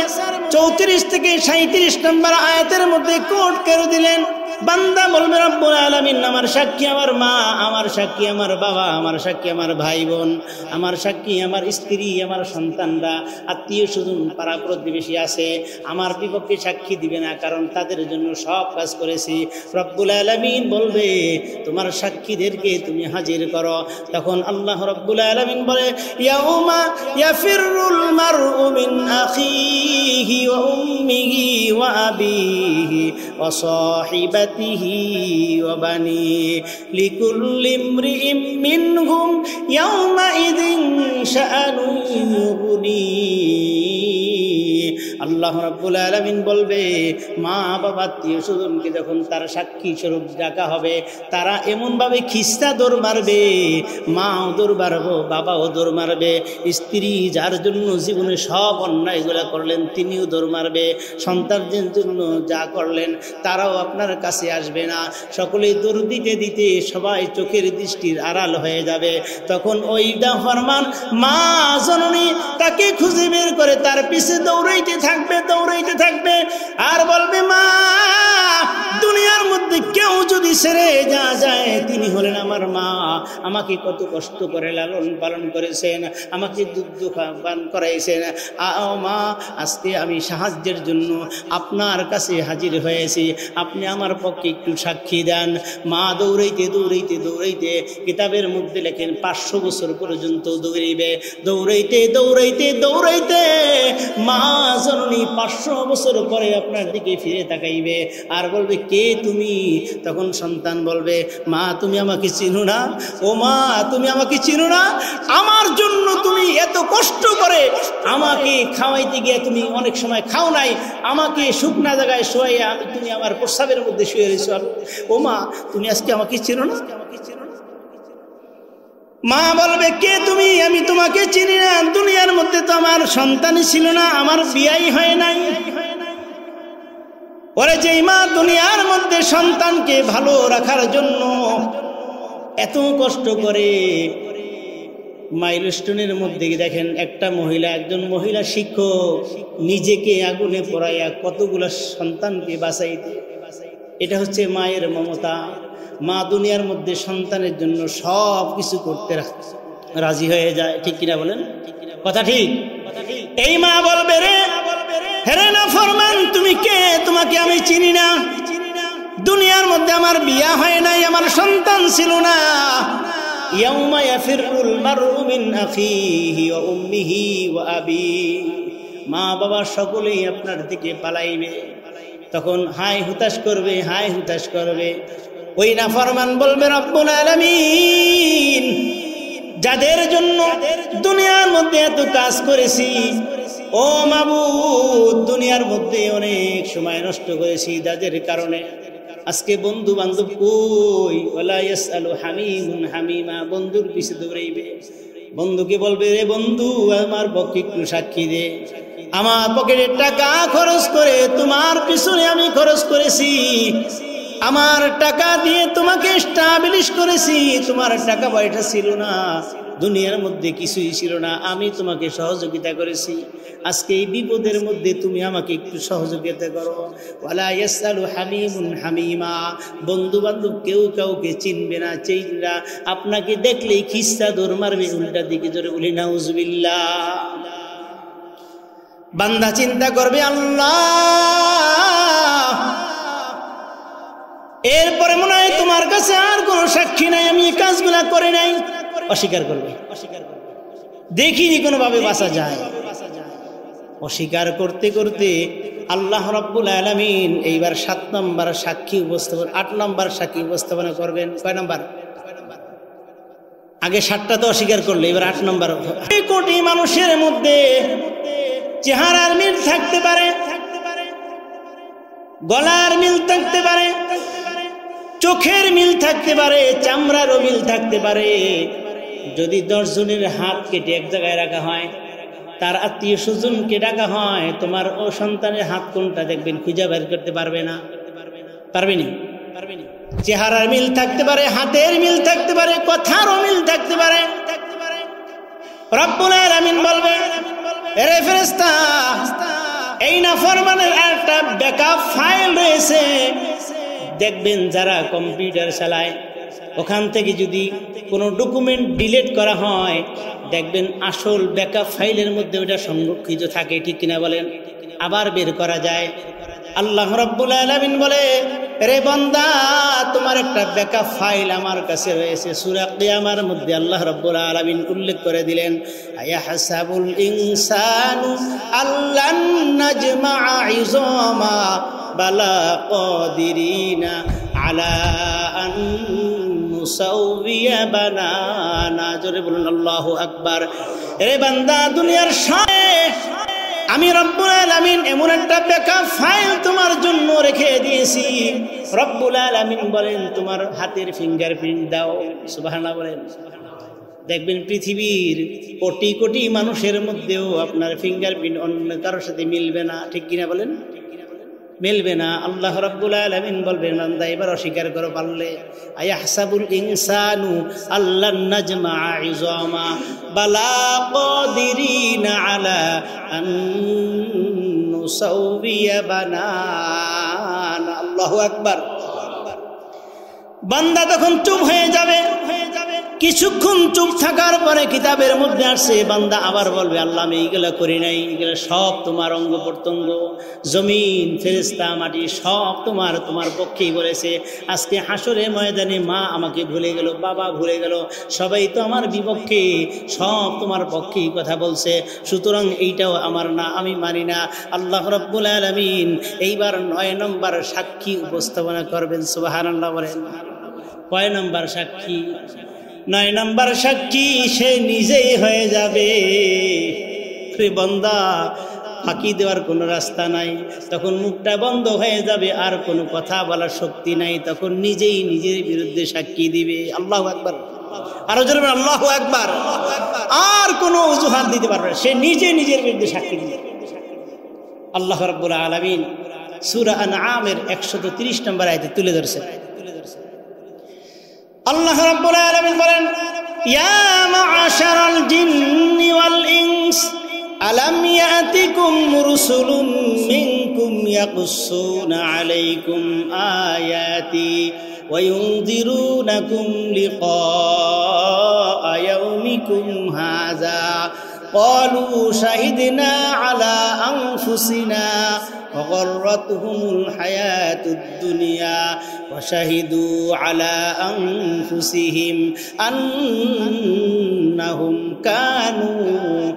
34 থেকে 37 নম্বর আয়াতের মধ্যে কোট করে দিলেন। বান্দা বলবে, রব্বুল আলামিন আমার সাক্ষী আমার মা, আমার সাক্ষী আমার বাবা, আমার সাক্ষী আমার ভাই বোন, আমার সাক্ষী আমার স্ত্রী, আমার সন্তানরা, আত্মীয় স্বজন পাড়া প্রতিবেশী আছে, আমার বিপক্ষে সাক্ষী দিবে না, কারণ তাদের জন্য সব কাজ করেছি। রব্বুল আলামিন বলবে, তোমার সাক্ষীদেরকে তুমি হাজির করো। তখন আল্লাহ রব্বুল আলামিন বলে, ইয়াউমা ইয়াফিরুল মারউ মিন আখিহি ওয়া উম্মিহি ওয়া আবিহি ওয়া সাহিবাতিহি ওয়া বানি লিকুল্লি ইমরিইম মিনহুম ইয়াউমাইযিন শাআনুন ইউগনি। আল্লাহ রাব্বুল আলামিন বলবে, মা বাবা আত্মীয় স্বজনকে যখন তার সাক্ষী স্বরূপ ডাকা হবে, তারা এমনভাবে খিস্তা দৌড় মারবে, মাও দৌড় মারবো, বাবাও দৌড় মারবে, স্ত্রী যার জন্য জীবনে সব অন্যায়গুলো করলেন তিনিও দৌড় মারবে, সন্তানদের জন্য যা করলেন তারাও আপনার কাছে আসবে না, সকলেই দৌড় দিতে দিতে সবাই চোখের দৃষ্টির আড়াল হয়ে যাবে। তখন ওই ফরমান মা জননী তাকে খুঁজে বের করে তার পিছে দৌড়াইতে থাকবে আর বলবে, মা দুনিয়ার মধ্যে কেউ যদি ছেড়ে যায় তিনি হলেন আমার মা, আমাকে কত কষ্ট করে লালন পালন করেছেন, আমাকে দুধ পান করাইছেন, মা আজকে আমি সাহায্যের জন্য আপনার কাছে হাজির হয়েছি, আপনি আমার পক্ষে একটু সাক্ষী দেন। মা দৌড়াইতে কিতাবের মধ্যে লেখেন 500 বছর পর্যন্ত দৌড়াইতে মা জননী 500 বছর পরে আপনার দিকে ফিরে তাকাইবে আর বলবে, কে তুমি? তখন সন্তান বলবে, মা তুমি আমাকে চিনো না? ও মা তুমি আমাকে চিনো না? আমার জন্য তুমি এত কষ্ট করে আমাকে খাওয়াইতে গিয়ে তুমি অনেক সময় খাও নাই, আমাকে শুকনা জায়গায় শোয়াইয়া তুমি আমার প্রস্রাবের মধ্যে শুয়ে রয়েছো, ও মা তুমি আজকে আমাকে চিনো না? মা বলবে, কে তুমি? আমি তোমাকে চিনি না, দুনিয়ার মধ্যে তো আমার সন্তানই ছিল না, আমার বিয়াই হয় নাই। ওরে যেই মা দুনিয়ার মধ্যে সন্তানকে ভালো রাখার জন্য এত কষ্ট করে, মাইলস্টোনের মধ্যে দেখেন একজন মহিলা শিক্ষক নিজেকে আগুনে পোড়াইয়া কতগুলো সন্তানকে বাঁচাইতে, এটা হচ্ছে মায়ের মমতা। মা দুনিয়ার মধ্যে সন্তানের জন্য সব কিছু করতে রাজি হয়ে যায়, ঠিক কিনা বলেন? কথা ঠিক? এই মা বলবে, রে না ফরমান তুমি কে? তোমাকে আমি চিনি না, দুনিয়ার মধ্যে আমার বিয়া হয় নাই, আমার সন্তান ছিল না। ইয়াউমা ইয়াফিরুল মারউ মিন আখিহি ওয়া উম্মিহি ওয়া আবিহি, মা বাবা সকলেই আপনার দিকে পালাইবে, তখন হাই হুতাশ করবে। ওই নাফরমান বলবে, রব্বুল আলামিন যাদের জন্য দুনিয়ার মধ্যে এত কাজ করেছি, ও মাবুদ দুনিয়ার মধ্যে অনেক সময় নষ্ট করেছি, যাদের কারণে আজকে বন্ধু বান্ধব কই, ওয়ালা ইয়াসআলু হামিমুন হামিমা, বন্ধুর পিছে দৌড়াইবে, বন্ধুকে বলবে, রে বন্ধু আমার পক্ষে একটু সাক্ষী দে। আমার পকেটের টাকা খরচ করে তোমার পিছনে আমি খরচ করেছি, আমার টাকা দিয়ে তোমাকে এস্টাবলিশ করেছি। তোমার টাকা পয়সা ছিল না, দুনিয়ার মধ্যে কিছুই ছিল না, আমি তোমাকে সহযোগিতা করেছি। আজকে এই বিপদের মধ্যে তুমি আমাকে একটু সহযোগিতা করো। ওয়ালা ইয়াসআলু হামিমুন হামিমা, বন্ধু বান্ধব কেউ কাউকে চিনবে না, চিনবে না, আপনাকে দেখলেই খিস্তা দৌড় মারবে উল্টা দিকে। জোরে বলি নাউজুবিল্লাহ। বান্দা চিন্তা করবে আল্লাহ, এরপরে মনে হয় তোমার কাছে আর কোনো সাক্ষী নাই, আমি এই কাজগুলা করে নাই। অস্বীকার করবে, দেখিনি কোনোভাবে বাঁচা যায়। অস্বীকার করতে করতে আল্লাহ রাব্বুল আলামিন এইবার 7 নম্বর সাক্ষী উপস্থাপন, 8 নম্বর সাক্ষী উপস্থাপনা করবেন। কয় নম্বর? আগে 7টা তো অস্বীকার করলে, এবার 8 নম্বর। কোটি মানুষের মধ্যে চেহারার মিল থাকতে পারে, গলার মিল থাকতে পারে, চোখের মিল থাকতে পারে, চামড়ারও মিল থাকতে পারে। যদি 10 জনের হাত কেটে এক জায়গায় রাখা হয়, তার আত্মীয় স্বজনকে ডাকা হয়, তোমার ও সন্তানের হাত কোনটা দেখবেন খুঁজে বের করতে পারবে না, পারবেনি। চেহারার মিল থাকতে পারে, হাতের মিল থাকতে পারে, কথারও মিল থাকতে পারে। রব্বুল আলামিন বলবে, এরে ফেরেশতা, এই নাফরমানের একটা ব্যাকআপ ফাইল রয়েছে। দেখবেন যারা কম্পিউটার চালায়, ওখান থেকে যদি কোনো ডকুমেন্ট ডিলিট করা হয়, দেখবেন আসল ব্যাকআপ ফাইলের মধ্যে ওটা সংরক্ষিত থাকে, ঠিক কিনা বলেন? আবার বের করা যায়। আল্লাহ রাব্বুল আলামিন বলে, রে বান্দা, তোমার একটা ব্যাকআপ ফাইল আমার কাছে রয়েছে। সূরা কিয়ামার মধ্যে আল্লাহ রাব্বুল আলামিন উল্লেখ করে দিলেন, আয়াহসাবুল ইনসানু আল্লান নাজমা'a ইযামা বালা কাদিরিনা আলা আন নুসাউবিয়া বানানা। জোরে বলুন আল্লাহু আকবার। রে বান্দা, দুনিয়ার শেষ আমি রব্বুল আলামিন এমন একটা ব্যাকআপ ফাইল তোমার জন্য রেখে দিয়েছি। রব্বুল আলামিন বলেন, তোমার হাতের ফিঙ্গারপ্রিন্ট দাও। সুবহানাল্লাহ বলেন। দেখবেন পৃথিবীর কোটি কোটি মানুষের মধ্যেও আপনার ফিঙ্গারপ্রিন্ট অন্য কারোর সাথে মিলবে না, ঠিক কিনা বলেন? মিলবে না। আল্লাহ রাব্বুল আলামিন বলবেন, বান্দা এবার অস্বীকার করো পারলে। আয়াহসাবুল ইনসানু আল্লান নাজমা'a ইযামা বালা কাদিরিনা আলা আন নুসাউবিয়া বানানা। আল্লাহু আকবার। বান্দা তখন চুপ হয়ে যাবে। কিছুক্ষণ চুপ থাকার পরে কিতাবের মধ্যে আসছে, বান্দা আবার বলবে, আল্লাহ আমি এইগুলা করি নাই, এগুলো সব তোমার অঙ্গ প্রত্যঙ্গ, জমিন, ফেরেশতা, মাটি সব তোমার পক্ষেই বলেছে। আজকে হাসরের ময়দানে মা আমাকে ভুলে গেল, বাবা ভুলে গেল, সবাই তো আমার বিপক্ষে, সব তোমার পক্ষেই কথা বলছে, সুতরাং এইটাও আমার না, আমি মানি না। আল্লাহ রাব্বুল আলামিন এইবার 9 নম্বর সাক্ষী উপস্থাপনা করবেন। সুবহানাল্লাহ বলেন। কয় নম্বর সাক্ষী? 9 নম্বর সাক্ষী সে নিজেই হয়ে যাবে। রে বান্দা, ফাঁকি দেওয়ার কোনো রাস্তা নাই, তখন মুখটা বন্ধ হয়ে যাবে, আর কোনো কথা বলার শক্তি নাই, তখন নিজেই নিজের বিরুদ্ধে সাক্ষী দিবে। আল্লাহু আকবার। আরো জোরে বলেন আল্লাহু আকবার। আর কোনো অজুহাত দিতে পারবে না, সে নিজে নিজের বিরুদ্ধে সাক্ষী দিবে। আল্লাহ রাব্বুল আলামিন সূরা আনআমের 130 নম্বর আয়াতে তুলে ধরছেন। আল্লাহ রাব্বুল আলামিন বলেন, ইয়া মা'আশারাল জিন্নি ওয়াল ইনস আলাম ইয়াতিকুম রুসুলুম মিনকুম ইয়াকুসসুনা আলাইকুম আয়াতি ওয়া ইউনযিরুনাকুম লিকাআ ইয়াউমিকুম হাযা ক্বালু শাহিদনা আলা আনফুসিনা وغرتهم الحياة الدنيا وشهدوا على أنفسهم أنهم كانوا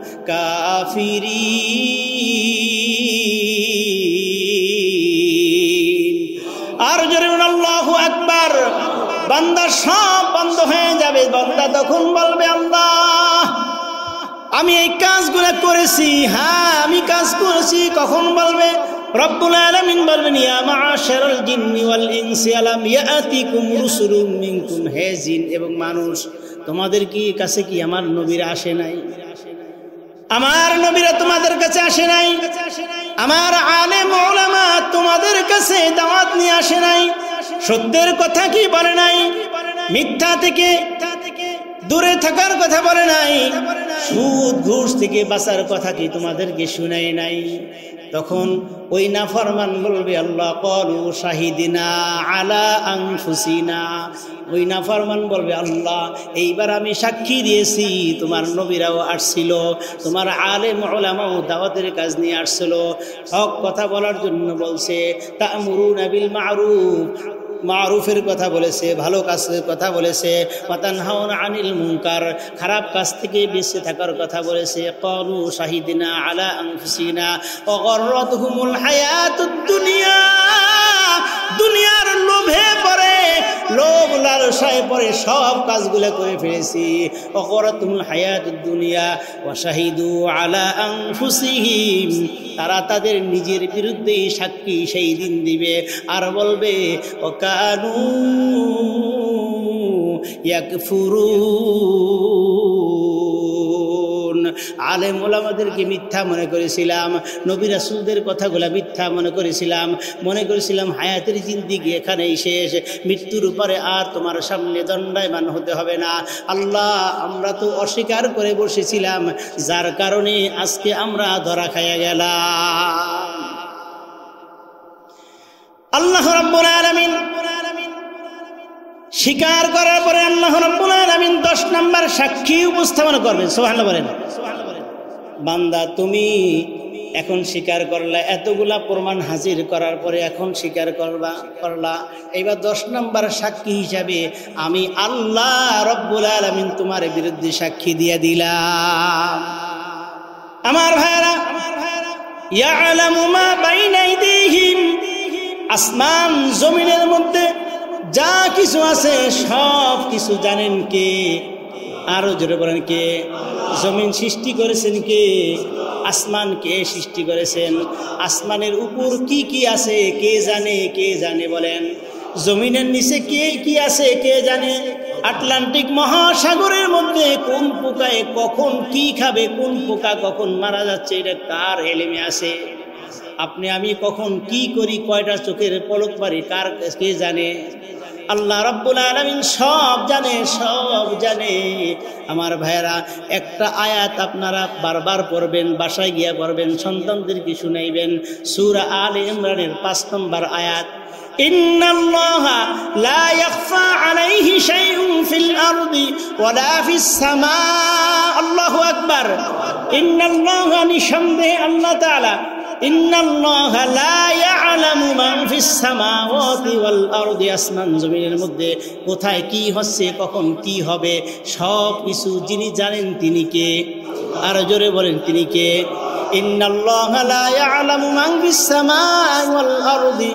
كافرين। أرجون الله أكبر। বান্দা সব বন্ধ হয়ে যাবে। বান্দা তখন বলবে, আল্লাহ আমি এই কাজগুলো করেছি, হ্যাঁ আমি কাজ করেছি। কখন বলবে? রব্বুল আলামিন বলবেন, ইয়া মা'আশারাল জিন্নি ওয়াল ইনসি আলাম ইয়াতিকুম রুসুলুম মিনকুম, হে জিন এবং মানুষ, তোমাদের কি কাছে কি আমার নবীরা আসে নাই? আমার নবীরা তোমাদের কাছে আসে নাই, আমার আলেম উলামা তোমাদের কাছে দাওয়াত নিয়ে আসে নাই, সত্যের কথা কি বলে নাই, মিথ্যা থেকে দূরে থাকার কথা বলে নাই, সুদ ঘুষ থেকে বাঁচার কথা কি তোমাদেরকে শুনাই নাই। তখন ওই নাফরমান বলবে আল্লাহ ক্বালু শাহিদিনা আলা আনফুসিনা, ওই নাফরমান বলবে আল্লাহ এইবার আমি সাক্ষী দিয়েছি তোমার নবীরাও আসছিল, তোমার আলেম উলামাও দাওয়াতের কাজ নিয়ে আসছিল, হক কথা বলার জন্য বলছে, তা'মুরুনা বিল মা'রুফ, মারুফের কথা বলেছে, ভালো কাজের কথা বলেছে, ওয়া তানহাউনা আনিল মুনকার, খারাপ কাজ থেকে বেঁচে থাকার কথা বলেছে। ক্বালু শাহিদিনা আলা আনফুসিনা ওয়া গররাতহুমুল হায়াতুদ দুনিয়া, দুনিয়ার লোভে পড়ে, লোভ লালসায় পড়ে সব কাজগুলো করে ফেলেছি। ওয়া গররাতহুমুল হায়াতুদ দুনিয়া ওয়া শাহিদু আলা আনফুসিহিম, তারা তাদের নিজের বিরুদ্ধেই সাক্ষী সেই দিন দিবে আর বলবে ওয়াকানু ইয়াকফুরুন, আলেম ওলামাদেরকে মিথ্যা মনে করেছিলাম, নবী রাসূলদের কথাগুলো মিথ্যা মনে করেছিলাম হায়াতের জিন্দেগি এখানেই শেষ, মৃত্যুর উপরে আর তোমার সামনে দণ্ডায়মান হতে হবে না। আল্লাহ আমরা তো অস্বীকার করে বসেছিলাম, যার কারণে আজকে আমরা ধরা খাইয়া গেলাম। আল্লাহ রাব্বুল আলামিন স্বীকার করার পরে আল্লাহ রাব্বুল আলামিন 10 নম্বর সাক্ষী উপস্থাপন করবেন। সুবহানাল্লাহ বলেন। বান্দা তুমি এখন স্বীকার করলা, এতগুলা প্রমাণ হাজির করার পরে এখন স্বীকার করলা, এবার 10 নম্বর সাক্ষী হিসাবে আমি আল্লাহ রাব্বুল আলামিন তোমার বিরুদ্ধে সাক্ষী দিয়ে দিলাম। আমার ভাইরা, ইয়ালামু মা বাইনা আইদিহিম, আসমান জমিনের মধ্যে যা কিছু আছে সব কিছু জানেন কে? আরো জোরে বলেন কে? জমিন সৃষ্টি করেছেন কে? আসমান কে সৃষ্টি করেছেন? আসমানের উপর কি কি আছে কে জানে? কে জানে বলেন? জমিনের নিচে কে কি আছে কে জানে? আটলান্টিক মহাসাগরের মধ্যে কোন পোকায় কখন কি খাবে, কোন পোকা কখন মারা যাচ্ছে, এটা কার এলেমে আছে? আপনি আমি কখন কি করি, কয়টা চোখের পলক মারি, কে জানে? আল্লাহ রাব্বুল আলামিন সব জানে, সব জানে। আমার ভাইরা, একটা আয়াত আপনারা বারবার পড়বেন, বাসায় গিয়া পড়বেন, সন্তানদেরকে শুনাইবেন। সূরা আলে ইমরানের 5 নম্বর আয়াত, ইন্নাল্লাহা লা ইয়াখফা আলাইহি শাইউন ফিল আরদি ওয়ালা ফিস সামা। আল্লাহু আকবার। ইন্নাল্লাহা, নিঃসন্দেহে আল্লাহ তাআলা, ইন্নাল্লাহা লা ইয়ালামু মান ফিস সামাওয়াতি ওয়াল আরদি, আসমান জমিনের মধ্যে কোথায় কি হচ্ছে, কখন কি হবে, সব কিছু যিনি জানেন তিনি কে? আর জোরে বলেন তিনি কে? ইন্নাল্লাহা লা ইয়ালামু মান ফিস সামাই ওয়াল আরদি,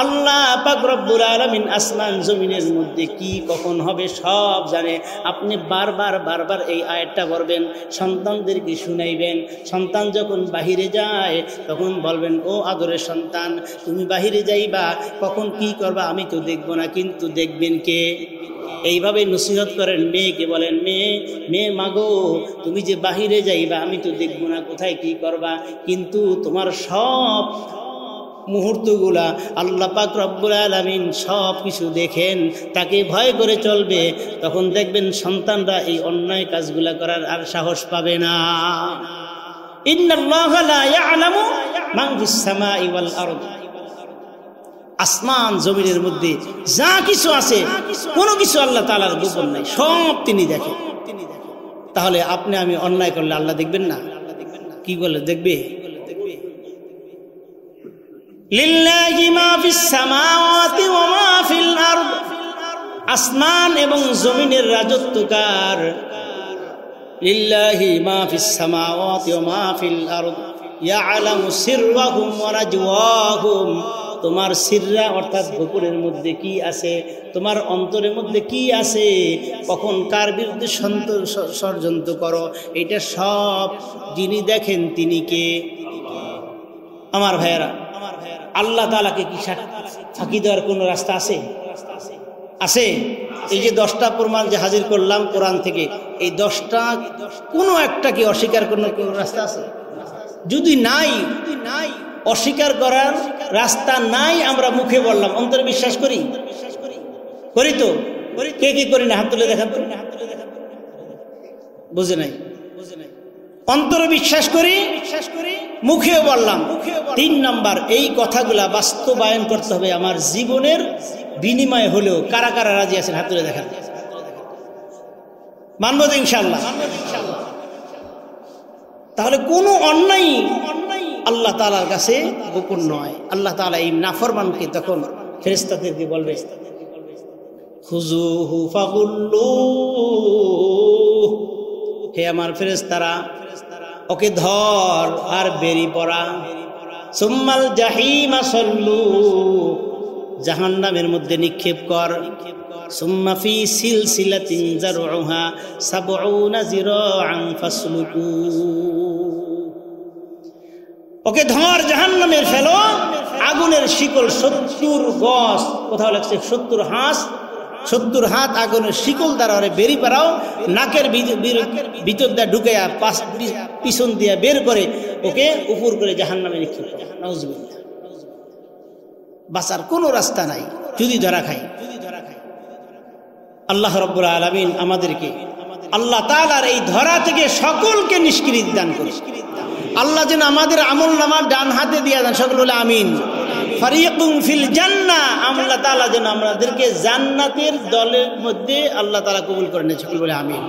আল্লাহ পাক রব্বুল আলামিন আসমান জমিনের মধ্যে কি কখন হবে সব জানে। আপনি বারবার এই আয়াতটা পড়বেন, সন্তানদেরকে শুনাইবেন। সন্তান যখন বাহিরে যায় তখন বলবেন, ও আদরের সন্তান, তুমি বাহিরে যাইবা, কখন কি করবা আমি তো দেখব না, কিন্তু দেখবেন কে? এইভাবে নসিহত করেন মেয়েকে, বলেন মেয়ে মাগো, তুমি যে বাহিরে যাইবা আমি তো দেখব না কোথায় কি করবা, কিন্তু তোমার সব মুহূর্তগুলা আল্লাহ পাক রব্বুল আলামিন সব কিছু দেখেন, তাকে ভয় করে চলবে। তখন দেখবেন সন্তানরা এই অন্যায় কাজগুলা করার আর সাহস পাবে না। ইন্নাল্লাহা লা ইয়ালামু মান ফিস সামাই ওয়াল আরদ, আসমান জমিনের মধ্যে যা কিছু আছে কোনো কিছু আল্লাহ তাআলার গোপন নাই, সব তিনি দেখেন। তাহলে আপনি আমি অন্যায় করলে আল্লাহ দেখবেন না? কি বলে দেখবে? লিল্লাহি মা ফিস সামাওয়াতি ওয়া মা ফিল আরদ, আসমান এবং জমিনের রাজত্ব কার? লিল্লাহি মা ফিস সামাওয়াতি ওয়া মা ফিল আরদ ইয়ালামু সিররাহুম ওয়া নাজওয়াহুম, তোমার সিররা অর্থাৎ গোপনের মধ্যে কি আছে, তোমার অন্তরের মধ্যে কি আছে, কখন কার বিরুদ্ধে ষড়যন্ত্র করো, এটা সব যিনি দেখেন তিনি কে? আমার ভাইয়েরা, আল্লাহ তাআলাকে কি ফাঁকি দেওয়ার কোন রাস্তা আছে? আছে? এই যে 10টা প্রমাণ যে হাজির করলাম কোরআন থেকে, এই 10টা কোনো একটা কি অস্বীকার করার কোনো রাস্তা আছে? যদি নাই, অস্বীকার করার রাস্তা নাই, আমরা মুখে বললাম, অন্তরে বিশ্বাস করি? করি তো? কে কি করি না? হাত তুলে দেখান। বুঝে নাই? অন্তরে বিশ্বাস করি, মুখেও বললাম। 3 নাম্বার, এই কথাগুলা বাস্তবায়ন করতে হবে আমার জীবনের বিনিময়ে হলেও। কারা কারা রাজি আছেন হাত তুলে দেখান। মানব তো ইনশাআল্লাহ। তাহলে কোনো অন্যায় আল্লাহ তাআলার কাছে গোপন নয়। আল্লাহ তাআলা এই নাফরমানকে তখন ফেরেশতাদেরকে বলবে, খুযুহু ফাগুল্লুহ, হে আমার ফেরেশতারা, ওকে ধর আর বেরি পড়া। সুম্মাল জাহিমা সল্লু, জাহান্নামের মধ্যে নিক্ষেপ কর। সুম্মা ফি সিলসিলাতিন যারউহা ৭০ যিরাআন ফাসলুকু, ওকে ধর জাহান্নামের ফেলো, আগুনের শিকল ৭০ গজ, কোথাও লাগছে ৭০ হাত আগুনের শিকল দ্বারা ওরে বেরি পারাও, নাকের ভিতর দিয়ে ঢুকাইয়া পিছন দিয়ে বের করে ওকে উপর করে জাহান্নামে নিক্ষেপ করে। নাউজুবিল্লাহ। বাঁচার কোনো রাস্তা নাই যদি ধরা খাই। আল্লাহ রাব্বুল আলামিন আমাদেরকে আল্লাহ তাআলার এই ধরা থেকে সকলকে নিষ্কৃতি দান করে। আল্লাহ যেন আমাদের আমল নামা ডান হাতে দিয়ে দেন। সকল বলে আমিন। ফারিকুম ফিল জান্নাহ, আল্লাহ তাআলা যেন আমাদেরকে জান্নাতের দলের মধ্যে আল্লাহ তাআলা কবুল করে নেন। সকল বলে আমিন।